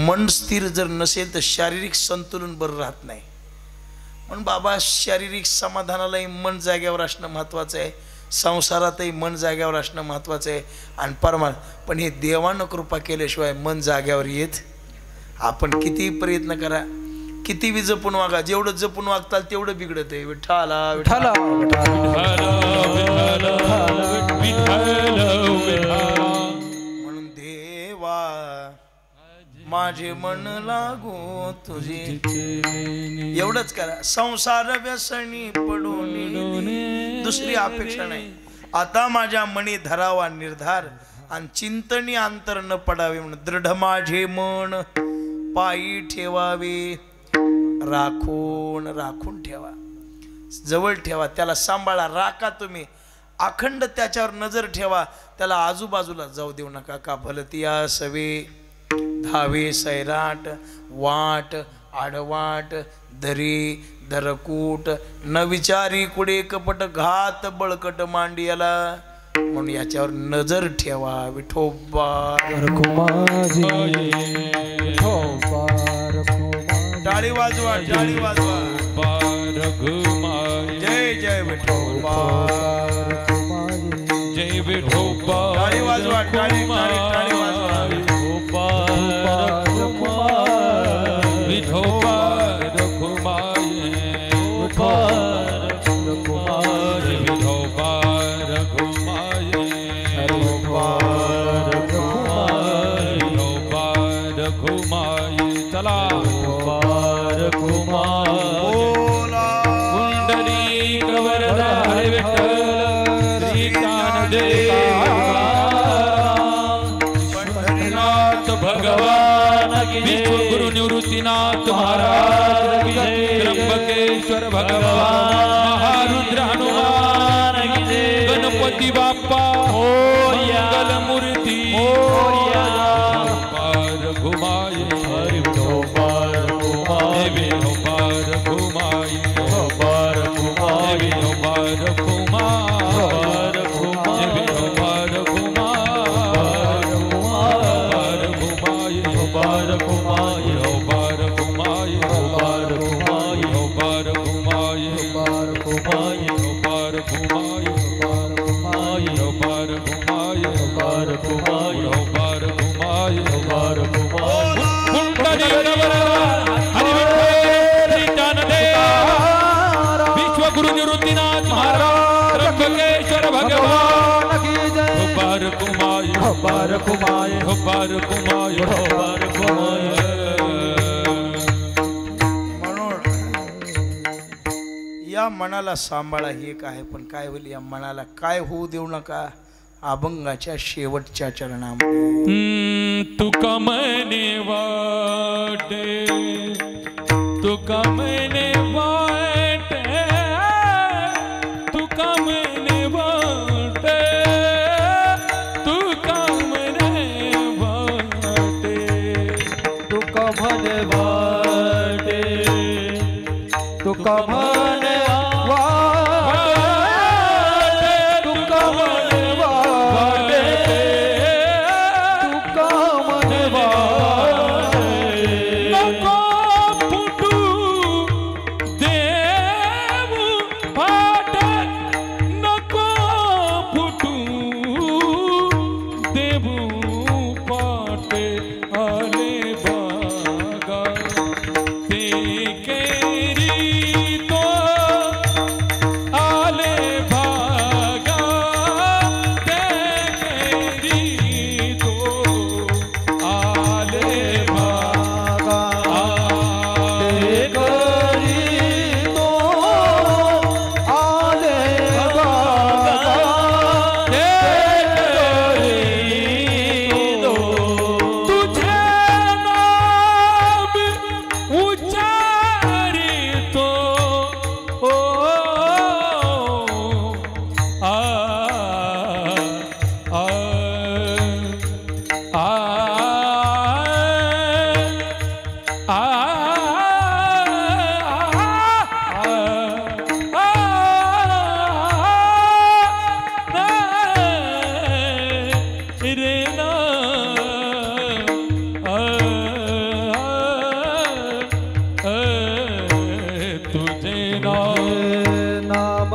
मन स्थिर जर नसेल तर शारीरिक संतुलन बरं राहत नाही. पण बाबा, शारीरिक समाधानालाही मन जाग्यावर असणं महत्त्वाचं आहे, संसारातही मन जाग्यावर असणं महत्त्वाचं आहे. आणि पण हे देवानं कृपा केल्याशिवाय मन जाग्यावर येत. आपण किती प्रयत्न करा, किती बी जपून वागा, जेवढं जपून वागताल तेवढं बिघडत आहे. विठ्ठला विठ्ठला म्हणून देवा माझे मन लागू तुझे. एवढंच करा. संसार व्यसनी पडून दुसरी अपेक्षा नाही. आता माझ्या मनी धरावा निर्धार आणि चिंतनी अंतर न पडावे म्हणून दृढ माझे मन पायी ठेवावे. राखून राखून ठेवा, जवळ ठेवा, त्याला सांभाळा, राखा तुम्ही. अखंड त्याच्यावर नजर ठेवा, त्याला आजूबाजूला जाऊ देऊ नका. का भलतिया सवे धावे सैराट वाट आडवाट दरी दरकूट न विचारी कुडे कपट घात बळकट मांडियाला. म्हणून याच्यावर नजर ठेवा. विठोबा टाळी वाजवा, टाळी वाजवा. जय जय विठोबा, जय विठोबा. टाळी वाजवा, टाळी टाळी टाळी वाजवा. विठोबा विठोबा रघुमाई. विठोबा रघुमाई. विठोबा रघुमाई. विठोबा रघुमाई. चला कुंडली कवरदा विठ्ठल पंढरीनाथ भगवान विश्वगुरु निवृत्तीनाथ महाराज. त्र्यंबकेश्वर भगवान महारुद्र हनुमान. गणपती बाप्पा मंगल मूर्ती. घुमाई विठोबार घुमाई. विठोबार घुमाई. विठोबार घुमाई. विठोबार घुमाई. विठोबार घुमाई. विठोबार घुमाई. विठोबार घुमाई. विठोबार घुमाई. विठोबार घुमाई. विठोबार घुमाई. विठोबार घुमाई. विठोबार घुमाई. विठोबार घुमाई. विठोबार घुमाई. विठोबार घुमाई. विश्वगुरु निवृत्तीनाथ महाराज. त्र्यंबकेश्वर भगवान बार कुमाई. बार कुमाई. बार कुमाई. बार कुमाई. म्हणून या मनाला सांभाळा. हे काय, पण काय होईल या मनाला काय होऊ देऊ नका. अभंगाच्या शेवटच्या चरणामध्ये तुका मने वाटे. तुका मने वाटे. तुका मने वाटे. तुका मने वाटे. तुका मने वाटे. तुका मने वाटे. तुका मने नाम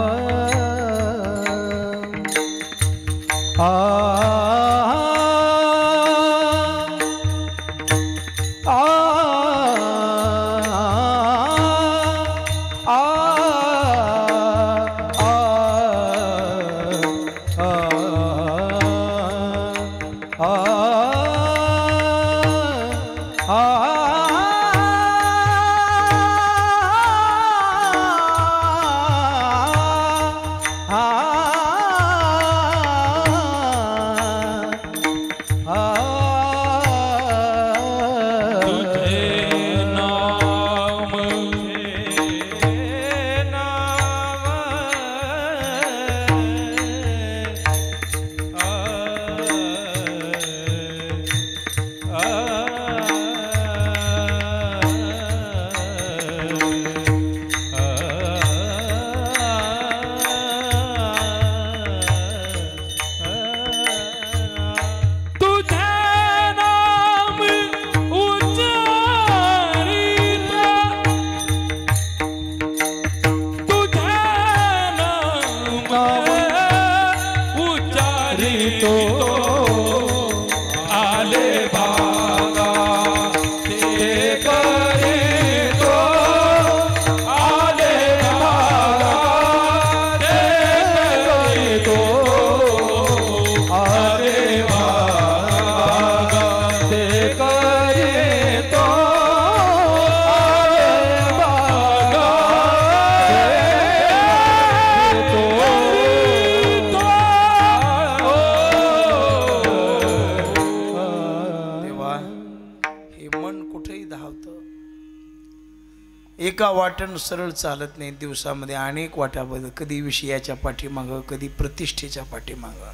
एका वाटेनं सरळ चालत नाही. दिवसामध्ये अनेक वाट्या बदल, कधी विषयाच्या पाठीमागं, कधी प्रतिष्ठेच्या पाठीमागं,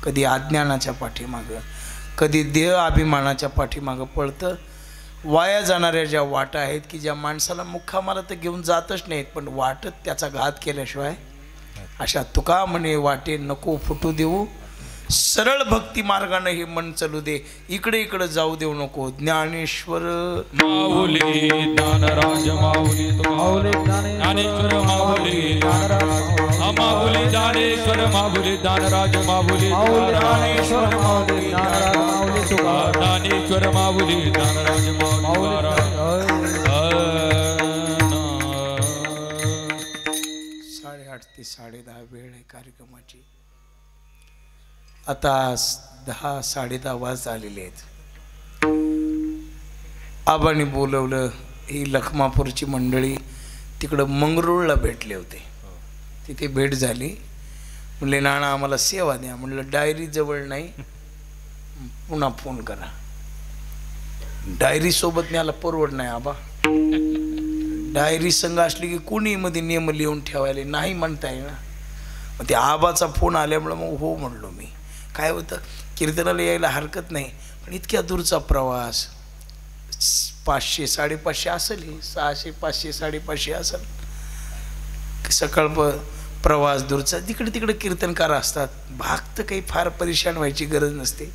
कधी अज्ञानाच्या पाठीमागं, कधी देह अभिमानाच्या पाठीमागं पळतं. वाया जाणाऱ्या ज्या वाटा आहेत की ज्या माणसाला मुक्कामाला तर घेऊन जातच नाहीत, पण वाटत त्याचा घात केल्याशिवाय, अशा तुका म्हणे वाटे नको फुटू देऊ, सरळ भक्ती मार्गाने हे मन चालू दे, इकडे इकडे जाऊ देऊ नको. ज्ञानेश्वर माऊली ज्ञानराज माऊली माऊली ज्ञानेश्वर माऊली माऊली ज्ञानेश्वर माऊली ज्ञानराज माऊली ज्ञानेश्वर माऊली ज्ञानेश्वर माऊली ज्ञानराज माऊली. 8:30 ते 10:30 वेळ आहे कार्यक्रमाची. आता 10 10:30 वाज झालेले आहेत. आबांनी बोलवलं. ही लखमापूरची मंडळी तिकडं मंगरुळला भेटले होते. तिथे भेट झाली. म्हणले नाना आम्हाला सेवा द्या. म्हणलं डायरी जवळ नाही, पुन्हा फोन करा. डायरी सोबत न्यायला परवड नाही आबा. डायरी संघ असली की कोणी मध्ये नियम लिहून ठेवायला नाही म्हणता येईल. मग ते आबाचा फोन आल्यामुळं मग हो म्हणलो मी. काय होतं, कीर्तनाला यायला हरकत नाही, पण इतक्या दूरचा प्रवास 500 550 असेल, हे 600 500 550 असेल. सकाळ प्रवास दूरचा, तिकडे तिकडे कीर्तनकार असतात. भाग तर काही फार परेशान व्हायची गरज नसते,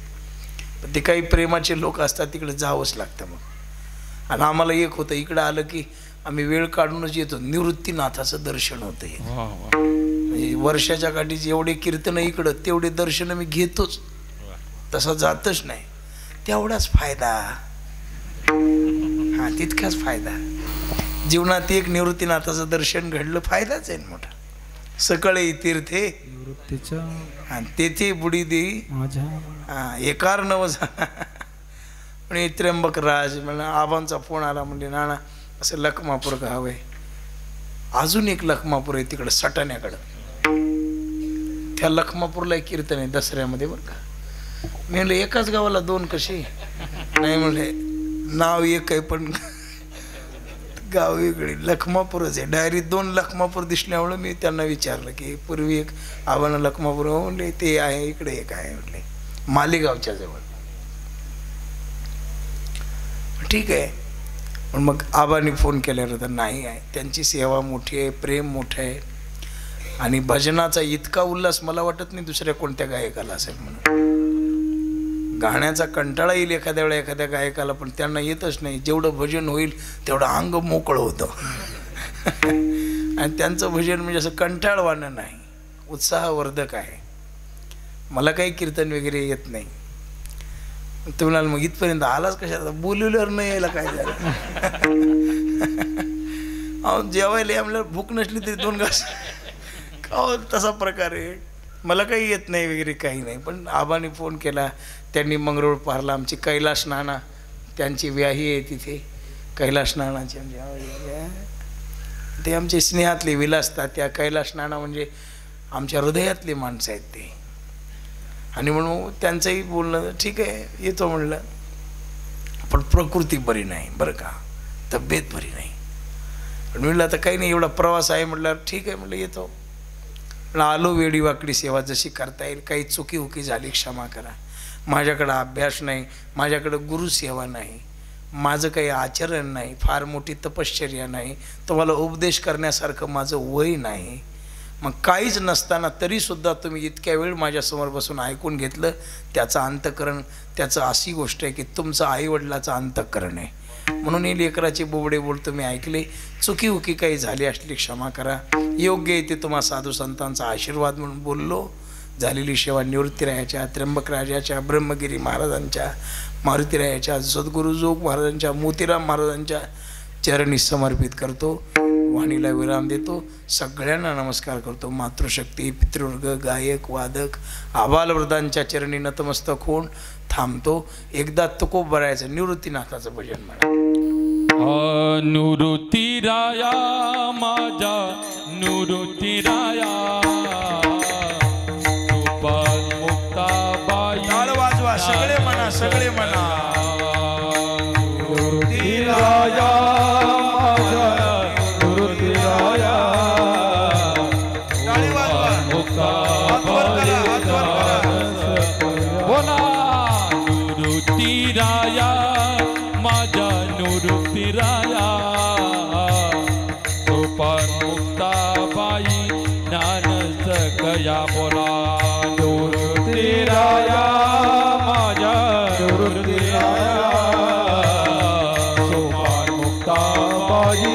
पण ते काही प्रेमाचे लोक असतात, तिकडे जावंच लागतं. मग आणि आम्हाला एक होतं, इकडं आलं की आम्ही वेळ काढूनच येतो. निवृत्तीनाथाचं दर्शन होतं. हे म्हणजे वर्षाच्या काठीचे एवढे कीर्तन इकडं, तेवढे दर्शन मी घेतोच, तसा जातच नाही. तेवढाच फायदा, हा तितकाच फायदा. जीवनात एक निवृत्तीनाथाचं दर्शन घडलं, फायदाच आहे मोठा. सकाळी तीर्थे निवृत्तीच्या आणि तेथे बुडी देई माझ्या एकार नव झाला. आणि त्र्यंबक राज म्हणा. आबांचा फोन आला. म्हणजे नाना असं लखमापूर गाव आहे. अजून एक लखमापूर आहे तिकडं सटाण्याकडं. त्या लखमापूरला एक कीर्तन आहे दसऱ्यामध्ये बरं का. मी म्हणलं एकाच गावाला 2 कशी? नाही म्हणले नाव एक आहे पण गाव वेगळी. लखमापूरच आहे. डायरीत 2 लखमापूर दिसल्यामुळं मी त्यांना विचारलं की पूर्वी एक आव्हानं लखमापूर म्हणले ते आहे, इकडे एक आहे म्हटले मालेगावच्या जवळ. ठीक आहे. पण मग आबांनी फोन केल्यावर तर नाही आहे. त्यांची सेवा मोठी आहे, प्रेम मोठं आहे. आणि भजनाचा इतका उल्हास मला वाटत नाही दुसऱ्या कोणत्या गायकाला असेल म्हणून. गाण्याचा कंटाळा येईल एखाद्या वेळा एखाद्या गायकाला, पण त्यांना येतच नाही. जेवढं भजन होईल तेवढं अंग मोकळं होतं. आणि त्यांचं भजन म्हणजे असं कंटाळवाणं नाही, उत्साहवर्धक आहे. मला काही कीर्तन वगैरे येत नाही. तुम्ही म्हणाल मग इथपर्यंत आलाच कशाला, बोलवल्यावर नाही यायला काय झालं. अहो जेवायला आम्हाला भूक नसली तरी 2 घास खावं, तसा प्रकार आहे. मला काही येत नाही वगैरे काही नाही. पण आबाने फोन केला, त्यांनी मंगरुळ पारला. आमची कैलास नाना, त्यांची व्याही आहे तिथे, कैलास नानाची ते आमचे स्नेहातले विलासतात. त्या कैलास नाना म्हणजे आमच्या हृदयातले माणसं आहेत ते. आणि म्हणून त्यांचंही बोलणं ठीक आहे, येतो म्हणलं. पण प्रकृती बरी नाही बरं का, तब्येत बरी नाही. पण म्हणलं आता काही नाही, एवढा प्रवास आहे म्हटल्यावर ठीक आहे म्हणलं येतो. आलो, वेडी वाकडी सेवा जशी करता येईल. काही चुकी हुकी झाली क्षमा करा. माझ्याकडं अभ्यास नाही, माझ्याकडं गुरुसेवा नाही, माझं काही आचरण नाही, फार मोठी तपश्चर्या नाही, तुम्हाला उपदेश करण्यासारखं माझं वय नाही. मग काहीच नसताना तरीसुद्धा तुम्ही इतक्या वेळ माझ्यासमोर बसून ऐकून घेतलं, त्याचं अंतःकरण, त्याचं अशी गोष्ट आहे की तुमचं आईवडिलाचं अंतःकरण आहे. म्हणून हे लेकराचे बोबडे बोल तुम्ही ऐकले. चुकी हुकी काही झाली असली क्षमा करा. योग्य आहे ते तुम्हा साधू संतांचा आशीर्वाद म्हणून बोललो. झालेली सेवा निवृत्तीरायाच्या, त्र्यंबकराजाच्या, ब्रह्मगिरी महाराजांच्या, मारुतीरायाच्या, सद्गुरू जोग महाराजांच्या, मोतीराम महाराजांच्या चरणी समर्पित करतो. वाणीला विराम देतो. सगळ्यांना नमस्कार करतो. मातृशक्ती, पितृवर्ग, गायक, वादक, आबालवृद्धांच्या चरणी नतमस्तक होऊन थांबतो. एकदा तुकोबरायचं निवृत्तीनाथाचं भजन म्हणा. निवृत्तीराया माझा निवृत्तीराया, टाळ वाजवा, सगळे म्हणा, सगळे म्हणा. निवृत्तीराया माझा निवृत्तीराया, टाळी वाजवा, हात वर करा, हात वर करा. बोला निवृत्तीराया माझा निवृत्तीराया, सोपान मुक्ताबाई ज्ञान सकया. बोला निवृत्तीराया माझा निवृत्तीराया, सोपान मुक्ताबाई.